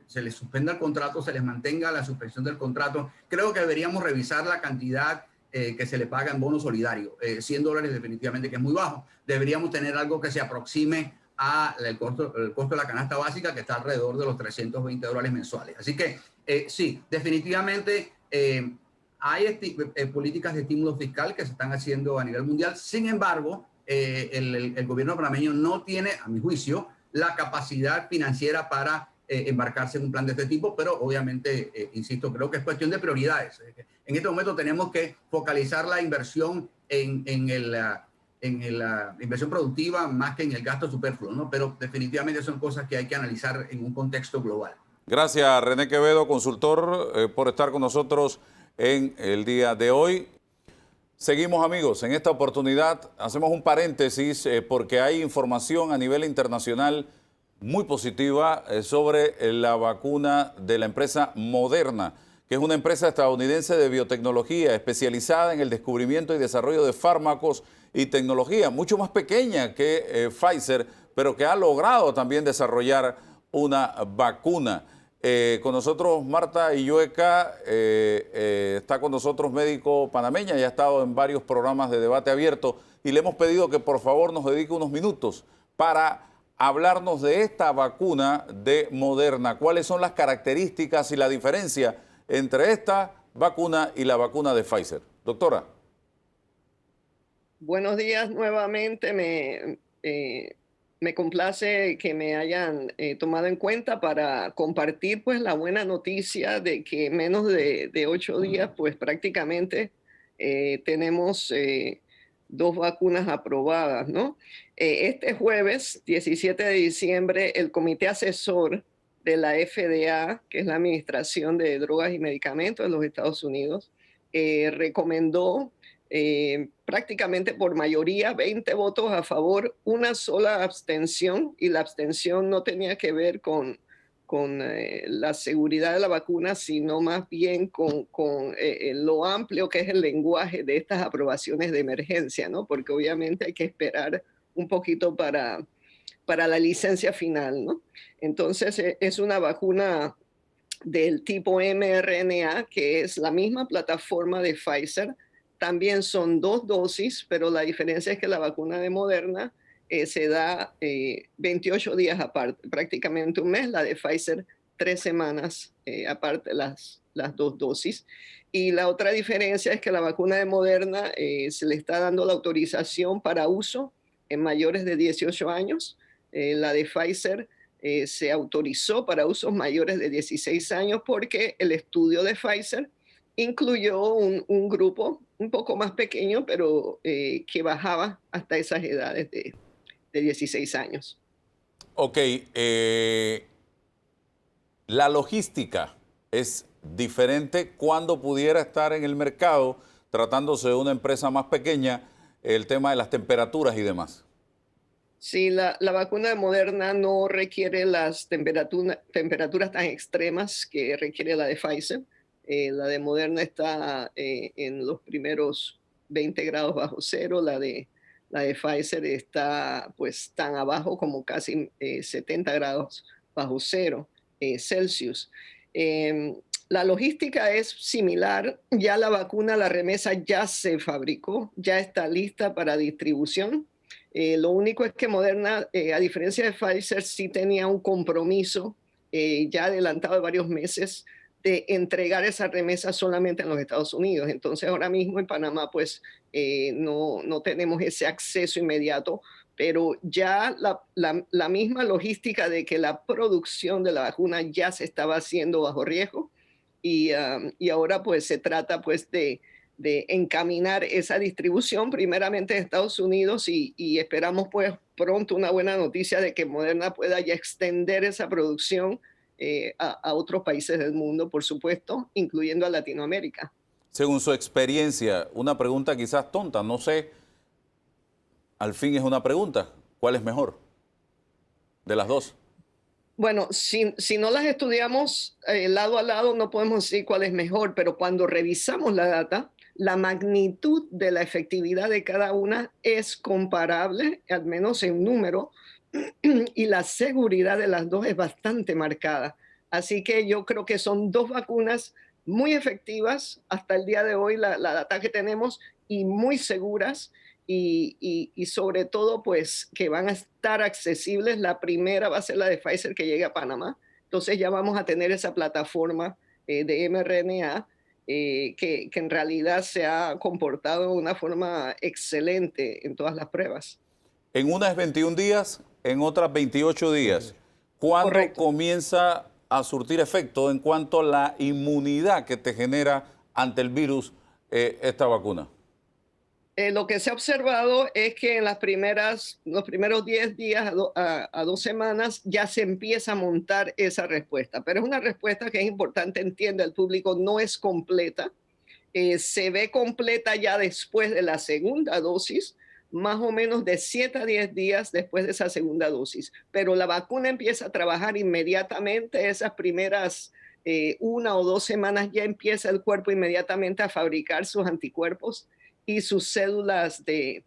Speaker 7: se les suspenda el contrato, se les mantenga la suspensión del contrato. Creo que deberíamos revisar la cantidad que se le paga en bono solidario. $100 definitivamente que es muy bajo. Deberíamos tener algo que se aproxime al costo de la canasta básica, que está alrededor de los $320 mensuales. Así que sí, definitivamente hay políticas de estímulo fiscal que se están haciendo a nivel mundial. Sin embargo, el gobierno panameño no tiene, a mi juicio, la capacidad financiera para embarcarse en un plan de este tipo, pero obviamente, insisto, creo que es cuestión de prioridades. En este momento tenemos que focalizar la inversión en la inversión productiva más que en el gasto superfluo, ¿no? Pero definitivamente son cosas que hay que analizar en un contexto global.
Speaker 2: Gracias, René Quevedo, consultor, por estar con nosotros en el día de hoy. Seguimos, amigos. En esta oportunidad hacemos un paréntesis porque hay información a nivel internacional muy positiva sobre la vacuna de la empresa Moderna, que es una empresa estadounidense de biotecnología especializada en el descubrimiento y desarrollo de fármacos y tecnología, mucho más pequeña que Pfizer, pero que ha logrado también desarrollar una vacuna. Con nosotros Marta Illueca, está con nosotros médico panameña, y ha estado en varios programas de debate abierto, y le hemos pedido que por favor nos dedique unos minutos para hablarnos de esta vacuna de Moderna. ¿Cuáles son las características y la diferencia entre esta vacuna y la vacuna de Pfizer? Doctora.
Speaker 8: Buenos días nuevamente. Me complace que me hayan tomado en cuenta para compartir pues la buena noticia de que en menos de 8 días pues prácticamente tenemos 2 vacunas aprobadas, ¿no? Este jueves, 17 de diciembre, el Comité Asesor de la FDA, que es la Administración de Drogas y Medicamentos de los Estados Unidos, recomendó prácticamente por mayoría, 20 votos a favor, una sola abstención, y la abstención no tenía que ver con la seguridad de la vacuna, sino más bien con lo amplio que es el lenguaje de estas aprobaciones de emergencia, ¿no? Porque obviamente hay que esperar un poquito para la licencia final, ¿no? Entonces es una vacuna del tipo mRNA, que es la misma plataforma de Pfizer. También son 2 dosis, pero la diferencia es que la vacuna de Moderna se da 28 días aparte, prácticamente un mes. La de Pfizer 3 semanas aparte las 2 dosis. Y la otra diferencia es que la vacuna de Moderna se le está dando la autorización para uso en mayores de 18 años. La de Pfizer se autorizó para usos mayores de 16 años porque el estudio de Pfizer incluyó un grupo un poco más pequeño, pero que bajaba hasta esas edades de 16 años.
Speaker 2: Ok, la logística es diferente. ¿Cuándo pudiera estar en el mercado, tratándose de una empresa más pequeña, el tema de las temperaturas y demás?
Speaker 8: Sí, la vacuna de Moderna no requiere las temperaturas tan extremas que requiere la de Pfizer. La de Moderna está en los primeros 20 grados bajo cero. La de Pfizer está pues tan abajo como casi 70 grados bajo cero Celsius. La logística es similar. Ya la vacuna, la remesa ya se fabricó, ya está lista para distribución. Lo único es que Moderna, a diferencia de Pfizer, sí tenía un compromiso ya adelantado de varios meses de entregar esa remesa solamente en los Estados Unidos. Entonces ahora mismo en Panamá pues no tenemos ese acceso inmediato, pero ya la misma logística de que la producción de la vacuna ya se estaba haciendo bajo riesgo, y ahora pues se trata pues de encaminar esa distribución primeramente en Estados Unidos, y esperamos pues pronto una buena noticia de que Moderna pueda ya extender esa producción a otros países del mundo, por supuesto, incluyendo a Latinoamérica.
Speaker 2: Según su experiencia, una pregunta quizás tonta, no sé, al fin es una pregunta, ¿cuál es mejor de las dos?
Speaker 8: Bueno, si no las estudiamos lado a lado, no podemos decir cuál es mejor, pero cuando revisamos la data, la magnitud de la efectividad de cada una es comparable, al menos en número, y la seguridad de las dos es bastante marcada. Así que yo creo que son 2 vacunas muy efectivas hasta el día de hoy, la data que tenemos, y muy seguras, y sobre todo pues que van a estar accesibles. La primera va a ser la de Pfizer, que llegue a Panamá. Entonces ya vamos a tener esa plataforma de mRNA, que en realidad se ha comportado de una forma excelente en todas las pruebas.
Speaker 2: En unas 21 días, en otras 28 días. ¿Cuándo
Speaker 8: Correcto.
Speaker 2: comienza a surtir efecto en cuanto a la inmunidad que te genera ante el virus esta vacuna?
Speaker 8: Lo que se ha observado es que en los primeros 10 días a 2 semanas ya se empieza a montar esa respuesta, pero es una respuesta que es importante, entiende el público, no es completa. Se ve completa ya después de la segunda dosis, más o menos de 7 a 10 días después de esa segunda dosis, pero la vacuna empieza a trabajar inmediatamente, esas primeras 1 o 2 semanas ya empieza el cuerpo inmediatamente a fabricar sus anticuerpos y sus células de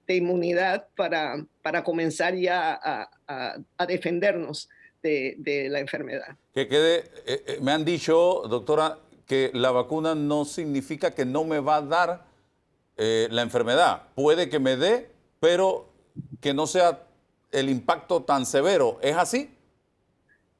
Speaker 8: inmunidad para comenzar ya a defendernos de la enfermedad.
Speaker 2: Me han dicho, doctora, que la vacuna no significa que no me va a dar la enfermedad. Puede que me dé, pero que no sea el impacto tan severo. ¿Es así?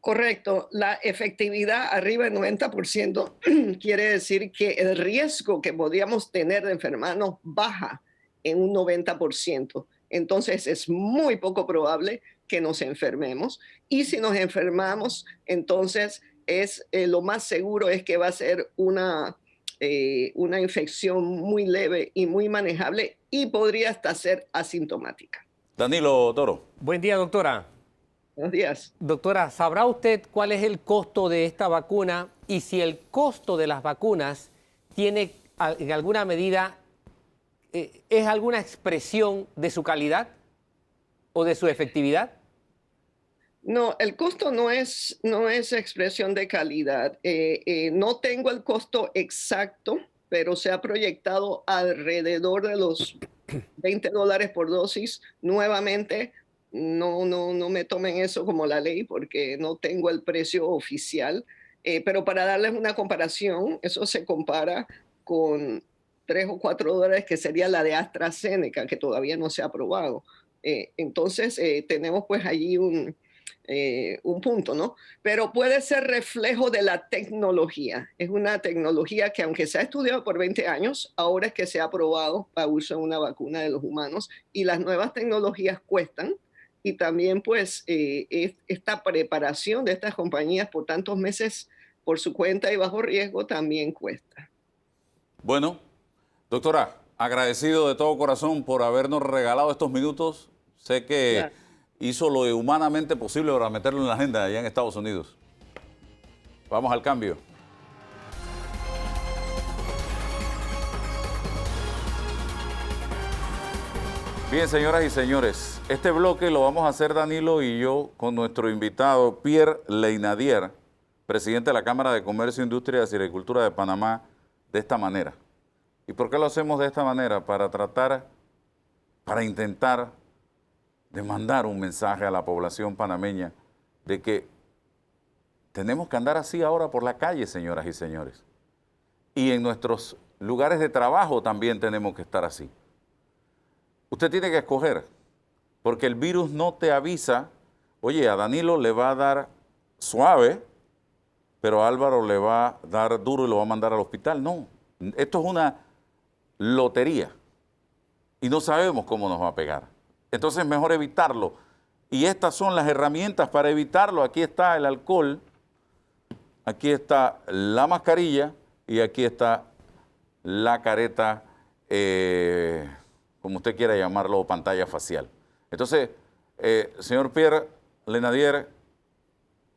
Speaker 8: Correcto. La efectividad arriba del 90% quiere decir que el riesgo que podríamos tener de enfermarnos baja en un 90%. Entonces es muy poco probable que nos enfermemos. Y si nos enfermamos, entonces lo más seguro es que va a ser una infección muy leve y muy manejable y podría hasta ser asintomática.
Speaker 2: Danilo Toro.
Speaker 3: Buen día, doctora.
Speaker 8: Buenos días.
Speaker 3: Doctora, ¿sabrá usted cuál es el costo de esta vacuna y si el costo de las vacunas tiene en alguna medida, es alguna expresión de su calidad o de su efectividad?
Speaker 8: No, el costo no es expresión de calidad. No tengo el costo exacto, pero se ha proyectado alrededor de los $20 por dosis. Nuevamente, no me tomen eso como la ley porque no tengo el precio oficial. Pero para darles una comparación, eso se compara con $3 o $4 que sería la de AstraZeneca, que todavía no se ha aprobado. Entonces, tenemos pues allí un punto, ¿no? Pero puede ser reflejo de la tecnología. Es una tecnología que aunque se ha estudiado por 20 años, ahora es que se ha aprobado para uso en una vacuna de los humanos y las nuevas tecnologías cuestan y también pues esta preparación de estas compañías por tantos meses por su cuenta y bajo riesgo también cuesta.
Speaker 2: Bueno, doctora, agradecido de todo corazón por habernos regalado estos minutos. Sé que
Speaker 8: Claro.
Speaker 2: hizo lo humanamente posible para meterlo en la agenda allá en Estados Unidos. Vamos al cambio. Bien, señoras y señores, este bloque lo vamos a hacer Danilo y yo con nuestro invitado Pierre Leinadier, presidente de la Cámara de Comercio, Industria y Agricultura de Panamá, de esta manera. ¿Y por qué lo hacemos de esta manera? Para intentar de mandar un mensaje a la población panameña de que tenemos que andar así ahora por la calle, señoras y señores. Y en nuestros lugares de trabajo también tenemos que estar así. Usted tiene que escoger, porque el virus no te avisa, oye, a Danilo le va a dar suave, pero a Álvaro le va a dar duro y lo va a mandar al hospital. No, esto es una lotería y no sabemos cómo nos va a pegar. Entonces es mejor evitarlo. Y estas son las herramientas para evitarlo. Aquí está el alcohol, aquí está la mascarilla y aquí está la careta, como usted quiera llamarlo, pantalla facial. Entonces, señor Pierre Leinadier,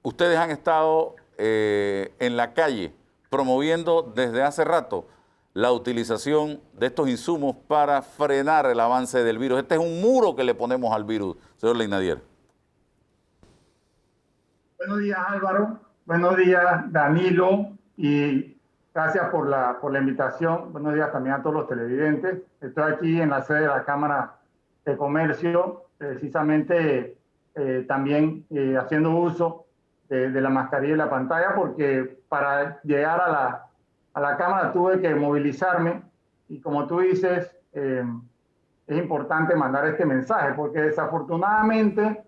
Speaker 2: ustedes han estado en la calle promoviendo desde hace rato la utilización de estos insumos para frenar el avance del virus. Este es un muro que le ponemos al virus, señor Leinadier.
Speaker 9: Buenos días, Álvaro. Buenos días, Danilo. Y gracias por la invitación. Buenos días también a todos los televidentes. Estoy aquí en la sede de la Cámara de Comercio, precisamente también haciendo uso de la mascarilla y la pantalla, porque para llegar a la Cámara tuve que movilizarme y como tú dices, es importante mandar este mensaje porque desafortunadamente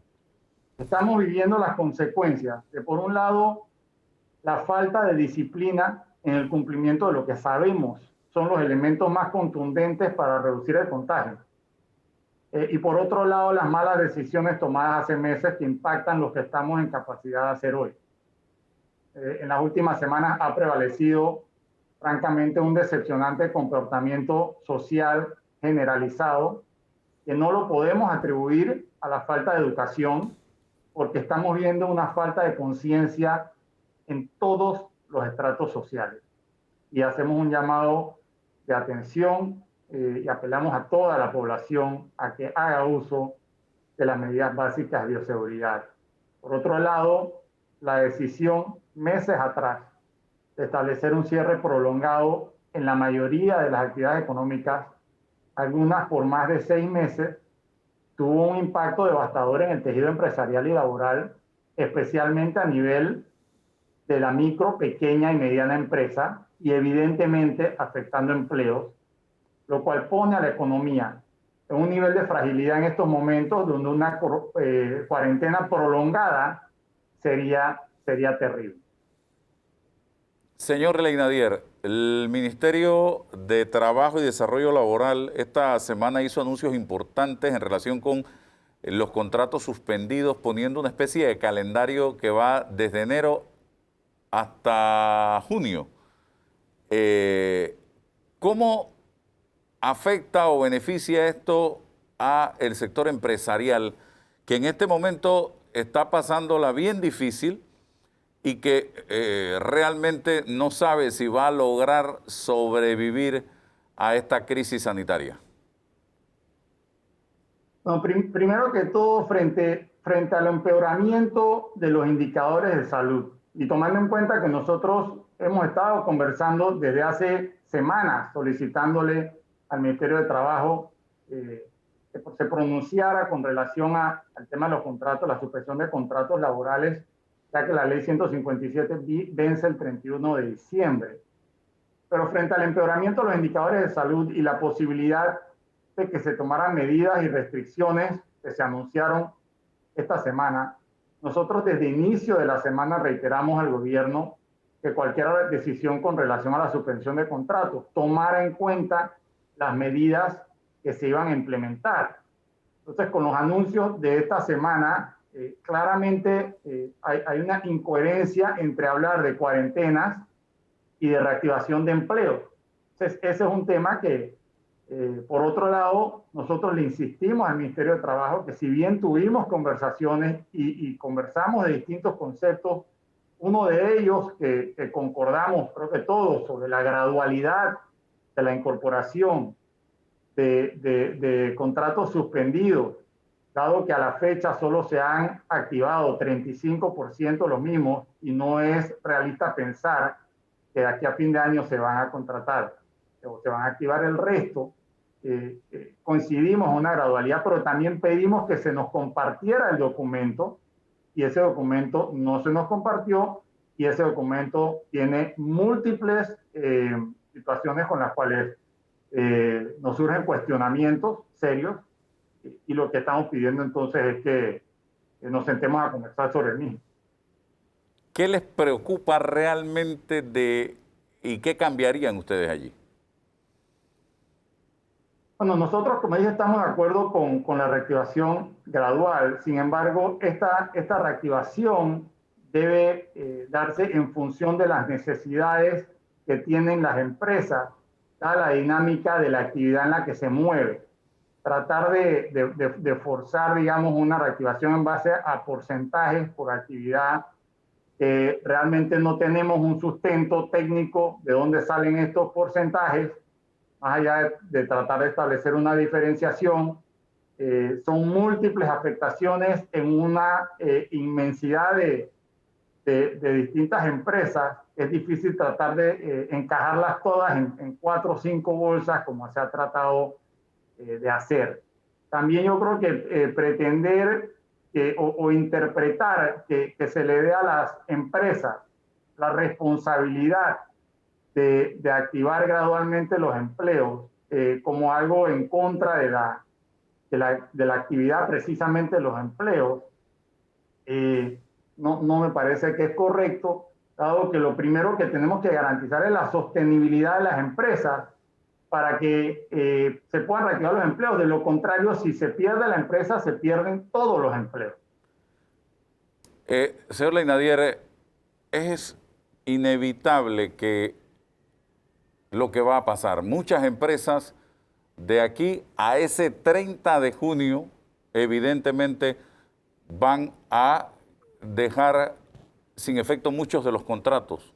Speaker 9: estamos viviendo las consecuencias de, por un lado, la falta de disciplina en el cumplimiento de lo que sabemos son los elementos más contundentes para reducir el contagio. Y por otro lado, las malas decisiones tomadas hace meses que impactan lo que estamos en capacidad de hacer hoy. En las últimas semanas ha prevalecido, francamente, un decepcionante comportamiento social generalizado que no lo podemos atribuir a la falta de educación, porque estamos viendo una falta de conciencia en todos los estratos sociales. Y hacemos un llamado de atención y apelamos a toda la población a que haga uso de las medidas básicas de bioseguridad. Por otro lado, la decisión meses atrás de establecer un cierre prolongado en la mayoría de las actividades económicas, algunas por más de 6 meses, tuvo un impacto devastador en el tejido empresarial y laboral, especialmente a nivel de la micro, pequeña y mediana empresa, y evidentemente afectando empleos, lo cual pone a la economía en un nivel de fragilidad en estos momentos donde una cuarentena prolongada sería terrible.
Speaker 2: Señor Leinadier, el Ministerio de Trabajo y Desarrollo Laboral esta semana hizo anuncios importantes en relación con los contratos suspendidos, poniendo una especie de calendario que va desde enero hasta junio. ¿Cómo afecta o beneficia esto a el sector empresarial que en este momento está pasándola bien difícil y que realmente no sabe si va a lograr sobrevivir a esta crisis sanitaria?
Speaker 9: No, primero que todo, frente al empeoramiento de los indicadores de salud y tomando en cuenta que nosotros hemos estado conversando desde hace semanas solicitándole al Ministerio de Trabajo que se pronunciara con relación al tema de los contratos, la suspensión de contratos laborales, ya que la ley 157 vence el 31 de diciembre. Pero frente al empeoramiento de los indicadores de salud y la posibilidad de que se tomaran medidas y restricciones que se anunciaron esta semana, nosotros desde inicio de la semana reiteramos al gobierno que cualquier decisión con relación a la suspensión de contratos tomara en cuenta las medidas que se iban a implementar. Entonces, con los anuncios de esta semana, claramente hay una incoherencia entre hablar de cuarentenas y de reactivación de empleo. Entonces, ese es un tema que, por otro lado, nosotros le insistimos al Ministerio de Trabajo que si bien tuvimos conversaciones y conversamos de distintos conceptos, uno de ellos que concordamos, creo que todos, sobre la gradualidad de la incorporación de contratos suspendidos, dado que a la fecha solo se han activado 35% los mismos y no es realista pensar que de aquí a fin de año se van a contratar o se van a activar el resto. Coincidimos en una gradualidad, pero también pedimos que se nos compartiera el documento y ese documento no se nos compartió y ese documento tiene múltiples situaciones con las cuales nos surgen cuestionamientos serios y lo que estamos pidiendo entonces es que nos sentemos a conversar sobre el mismo.
Speaker 2: ¿Qué les preocupa realmente y qué cambiarían ustedes allí?
Speaker 9: Bueno, nosotros, como dije, estamos de acuerdo con la reactivación gradual. Sin embargo, esta reactivación debe darse en función de las necesidades que tienen las empresas, dada la dinámica de la actividad en la que se mueve. Tratar de forzar, digamos, una reactivación en base a porcentajes por actividad, realmente no tenemos un sustento técnico de dónde salen estos porcentajes, más allá de tratar de establecer una diferenciación. Son múltiples afectaciones en una inmensidad de distintas empresas. Es difícil tratar de encajarlas todas en 4 o 5 bolsas como se ha tratado de hacer. También yo creo que pretender o interpretar que se le dé a las empresas la responsabilidad de activar gradualmente los empleos como algo en contra de la actividad precisamente de los empleos, no me parece que es correcto, dado que lo primero que tenemos que garantizar es la sostenibilidad de las empresas para que se puedan reactivar los empleos. De lo contrario, si se pierde la empresa, se pierden todos los empleos.
Speaker 2: Señor Leinadier, es inevitable que lo que va a pasar, muchas empresas de aquí a ese 30 de junio, evidentemente van a dejar sin efecto muchos de los contratos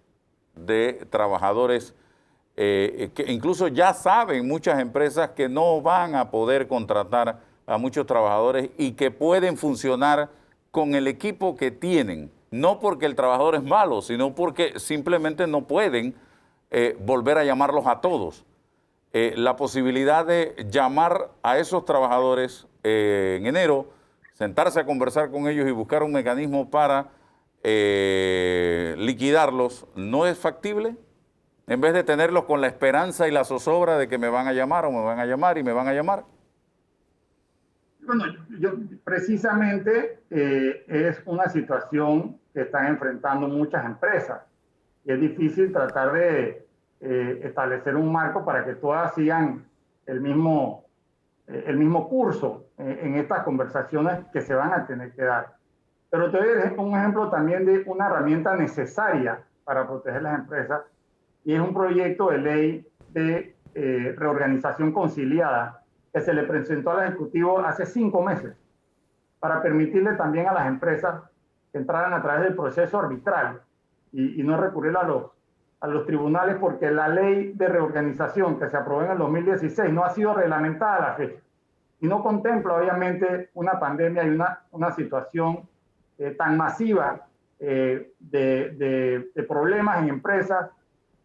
Speaker 2: de trabajadores que incluso ya saben muchas empresas que no van a poder contratar a muchos trabajadores y que pueden funcionar con el equipo que tienen, no porque el trabajador es malo, sino porque simplemente no pueden volver a llamarlos a todos. La posibilidad de llamar a esos trabajadores en enero, sentarse a conversar con ellos y buscar un mecanismo para liquidarlos, ¿no es factible? En vez de tenerlos con la esperanza y la zozobra de que me van a llamar o me van a llamar y me van a llamar.
Speaker 9: Bueno, yo precisamente es una situación que están enfrentando muchas empresas y es difícil tratar de establecer un marco para que todas sigan el mismo curso en estas conversaciones que se van a tener que dar. Pero te doy un ejemplo también de una herramienta necesaria para proteger las empresas y es un proyecto de ley de reorganización conciliada que se le presentó al Ejecutivo hace 5 meses para permitirle también a las empresas que entraran a través del proceso arbitral y no recurrir a los tribunales porque la ley de reorganización que se aprobó en el 2016 no ha sido reglamentada a la fecha y no contempla obviamente una pandemia y una situación tan masiva de problemas en empresas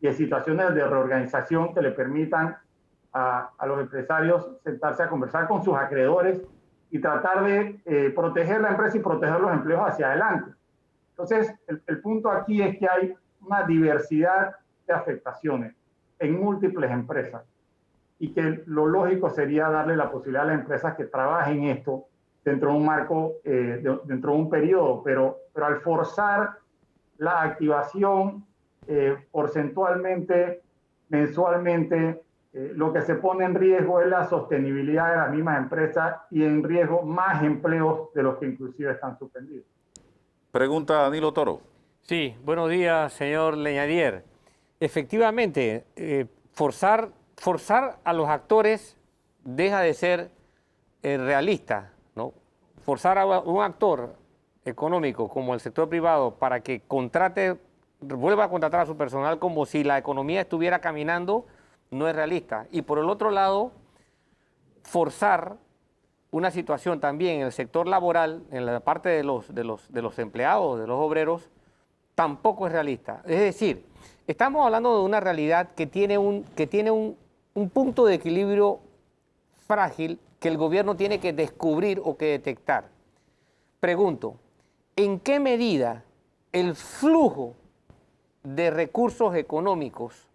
Speaker 9: y de situaciones de reorganización que le permitan a los empresarios sentarse a conversar con sus acreedores y tratar de proteger la empresa y proteger los empleos hacia adelante. Entonces, el punto aquí es que hay una diversidad de afectaciones en múltiples empresas y que lo lógico sería darle la posibilidad a las empresas que trabajen esto dentro de un marco, dentro de un periodo, pero al forzar la activación porcentualmente, mensualmente, lo que se pone en riesgo es la sostenibilidad de las mismas empresas y en riesgo más empleos de los que inclusive están suspendidos.
Speaker 2: Pregunta Danilo Toro.
Speaker 3: Sí, buenos días, señor Leinadier. Efectivamente, forzar a los actores deja de ser realista, ¿no? Forzar a un actor económico como el sector privado para que vuelva a contratar a su personal como si la economía estuviera caminando no es realista. Y por el otro lado, forzar una situación también en el sector laboral, en la parte de los empleados, de los obreros, tampoco es realista. Es decir, estamos hablando de una realidad que tiene un punto de equilibrio frágil que el gobierno tiene que descubrir o que detectar. Pregunto, ¿en qué medida el flujo de recursos económicos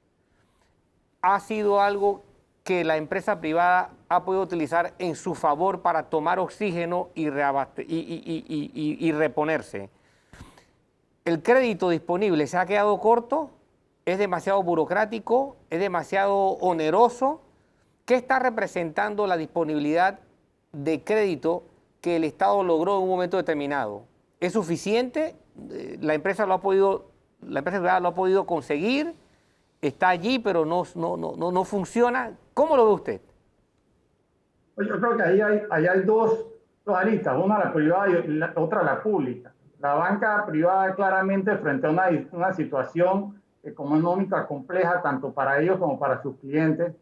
Speaker 3: ha sido algo que la empresa privada ha podido utilizar en su favor para tomar oxígeno y reponerse? ¿El crédito disponible se ha quedado corto? ¿Es demasiado burocrático? ¿Es demasiado oneroso? ¿Qué está representando la disponibilidad de crédito que el Estado logró en un momento determinado? ¿Es suficiente? ¿La empresa privada lo ha podido conseguir? ¿Está allí pero no funciona? ¿Cómo lo ve usted?
Speaker 9: Yo creo que ahí hay dos aristas, una la privada y otra la pública. La banca privada claramente frente a una situación económica compleja tanto para ellos como para sus clientes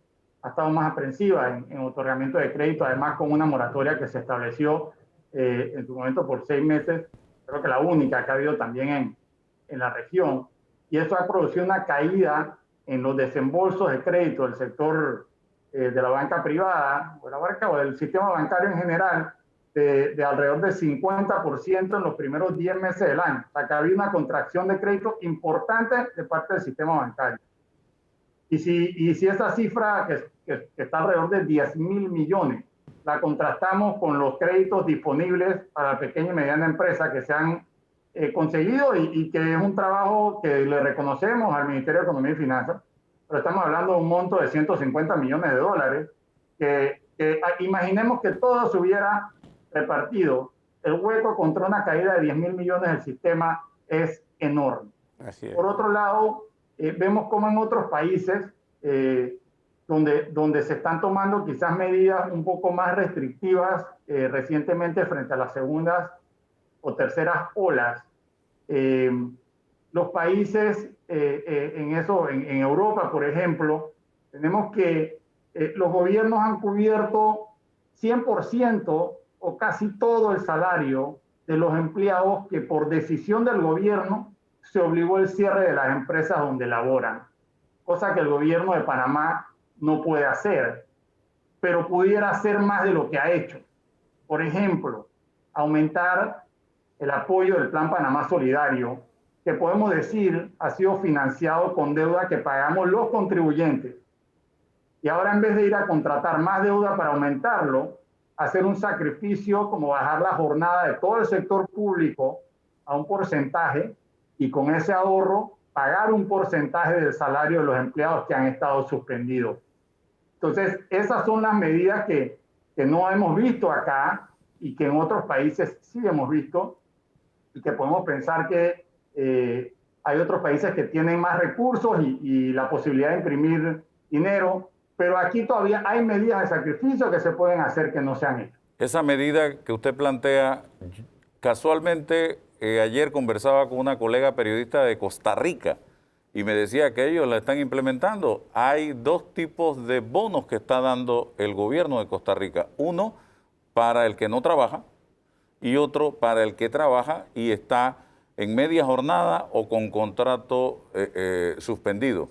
Speaker 9: ha estado más aprensiva en otorgamiento de crédito, además con una moratoria que se estableció en su momento por 6 meses, creo que la única que ha habido también en la región, y eso ha producido una caída en los desembolsos de crédito del sector de la banca privada o del sistema bancario en general de alrededor del 50% en los primeros 10 meses del año. O sea, que había una contracción de crédito importante de parte del sistema bancario. Y si esa cifra, que está alrededor de 10.000 millones, la contrastamos con los créditos disponibles para la pequeña y mediana empresa que se han conseguido y que es un trabajo que le reconocemos al Ministerio de Economía y Finanzas, pero estamos hablando de un monto de 150 millones de dólares, que imaginemos que todo se hubiera repartido. El hueco contra una caída de 10.000 millones del sistema es enorme.
Speaker 2: Así es.
Speaker 9: Por otro lado, vemos como en otros países donde se están tomando quizás medidas un poco más restrictivas recientemente frente a las segundas o terceras olas. Los países en Europa, por ejemplo, tenemos que los gobiernos han cubierto 100% o casi todo el salario de los empleados que por decisión del gobierno se obligó el cierre de las empresas donde laboran, cosa que el gobierno de Panamá no puede hacer, pero pudiera hacer más de lo que ha hecho. Por ejemplo, aumentar el apoyo del Plan Panamá Solidario, que podemos decir ha sido financiado con deuda que pagamos los contribuyentes. Y ahora, en vez de ir a contratar más deuda para aumentarlo, hacer un sacrificio como bajar la jornada de todo el sector público a un porcentaje y con ese ahorro pagar un porcentaje del salario de los empleados que han estado suspendidos. Entonces, esas son las medidas que no hemos visto acá y que en otros países sí hemos visto, y que podemos pensar que hay otros países que tienen más recursos y la posibilidad de imprimir dinero, pero aquí todavía hay medidas de sacrificio que se pueden hacer que no se han hecho.
Speaker 2: Esa medida que usted plantea, casualmente ayer conversaba con una colega periodista de Costa Rica y me decía que ellos la están implementando. Hay dos tipos de bonos que está dando el gobierno de Costa Rica. Uno para el que no trabaja y otro para el que trabaja y está en media jornada o con contrato suspendido.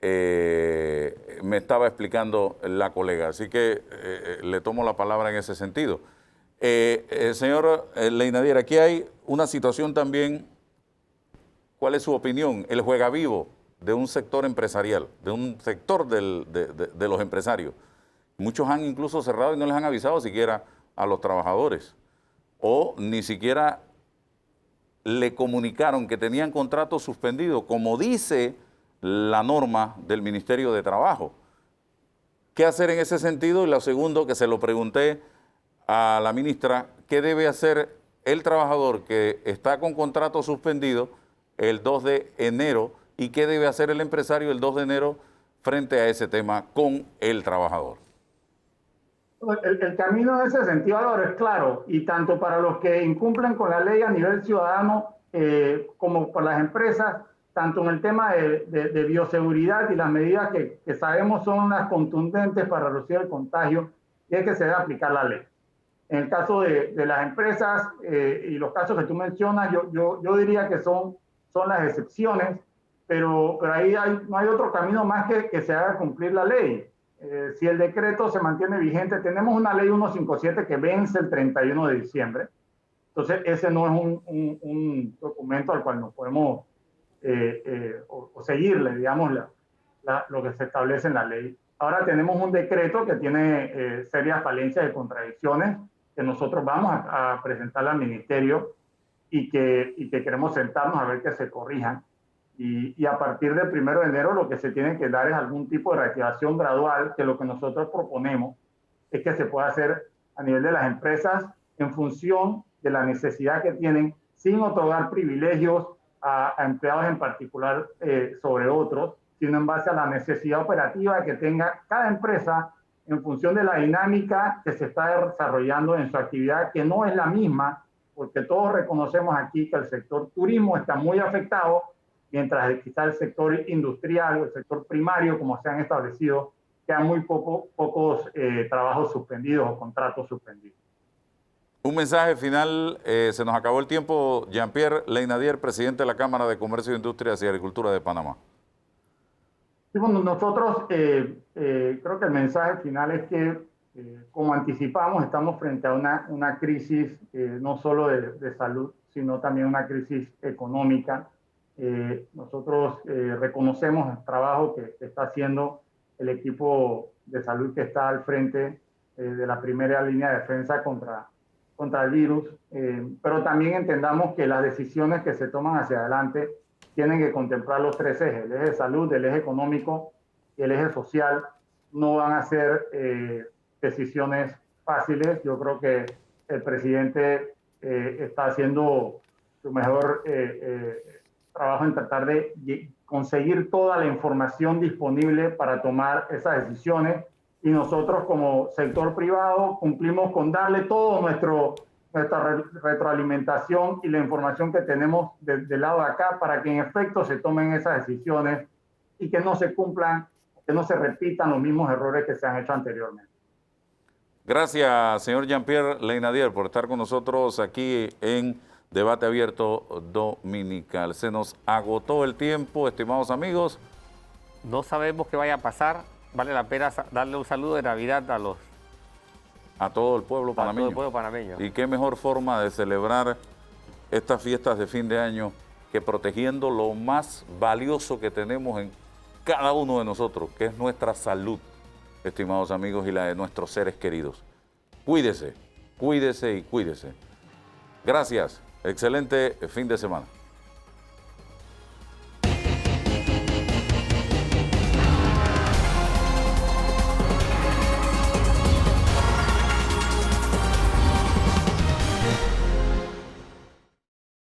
Speaker 2: Me estaba explicando la colega, así que le tomo la palabra en ese sentido. Señor Leinadier, aquí hay una situación también. ¿Cuál es su opinión? El juega vivo de un sector empresarial, de un sector de los empresarios. Muchos han incluso cerrado y no les han avisado siquiera a los trabajadores, o ni siquiera le comunicaron que tenían contrato suspendido, como dice la norma del Ministerio de Trabajo. ¿Qué hacer en ese sentido? Y lo segundo, que se lo pregunté a la ministra, ¿qué debe hacer el trabajador que está con contrato suspendido el 2 de enero y qué debe hacer el empresario el 2 de enero frente a ese tema con el trabajador?
Speaker 9: El camino en ese sentido, Álvaro, es claro, y tanto para los que incumplen con la ley a nivel ciudadano como por las empresas, tanto en el tema de bioseguridad y las medidas que sabemos son las contundentes para reducir el contagio, y es que se debe aplicar la ley. En el caso de las empresas y los casos que tú mencionas, yo diría que son las excepciones, pero ahí no hay otro camino más que se haga cumplir la ley. Si el decreto se mantiene vigente, tenemos una ley 157 que vence el 31 de diciembre, entonces ese no es un documento al cual nos podemos o seguirle, digamos, lo que se establece en la ley. Ahora tenemos un decreto que tiene serias falencias y contradicciones que nosotros vamos a presentarle al ministerio y que queremos sentarnos a ver que se corrijan. Y a partir del 1 de enero lo que se tiene que dar es algún tipo de reactivación gradual, que lo que nosotros proponemos es que se pueda hacer a nivel de las empresas en función de la necesidad que tienen, sin otorgar privilegios a empleados en particular sobre otros, sino en base a la necesidad operativa que tenga cada empresa en función de la dinámica que se está desarrollando en su actividad, que no es la misma, porque todos reconocemos aquí que el sector turismo está muy afectado, mientras quizá el sector industrial o el sector primario, como se han establecido, quedan muy pocos trabajos suspendidos o contratos suspendidos.
Speaker 2: Un mensaje final, se nos acabó el tiempo. Jean-Pierre Leinadier, presidente de la Cámara de Comercio, Industrias y Agricultura de Panamá.
Speaker 9: Sí, bueno, nosotros creo que el mensaje final es que, como anticipamos, estamos frente a una crisis no solo de salud, sino también una crisis económica. Nosotros reconocemos el trabajo que está haciendo el equipo de salud que está al frente de la primera línea de defensa contra contra el virus, pero también entendamos que las decisiones que se toman hacia adelante tienen que contemplar los tres ejes, el eje de salud, el eje económico y el eje social. No van a ser decisiones fáciles. Yo creo que el presidente está haciendo su mejor trabajo en tratar de conseguir toda la información disponible para tomar esas decisiones, y nosotros como sector privado cumplimos con darle todo nuestra retroalimentación y la información que tenemos del lado de acá para que en efecto se tomen esas decisiones y que no se cumplan, que no se repitan los mismos errores que se han hecho anteriormente.
Speaker 2: Gracias, señor Jean-Pierre Leinadier, por estar con nosotros aquí en Debate Abierto Dominical. Se nos agotó el tiempo, estimados amigos.
Speaker 3: No sabemos qué vaya a pasar. Vale la pena darle un saludo de Navidad
Speaker 2: a todo el pueblo panameño.
Speaker 3: A todo el pueblo panameño.
Speaker 2: Y qué mejor forma de celebrar estas fiestas de fin de año que protegiendo lo más valioso que tenemos en cada uno de nosotros, que es nuestra salud, estimados amigos, y la de nuestros seres queridos. Cuídese, cuídese y cuídese. Gracias. Excelente fin de semana.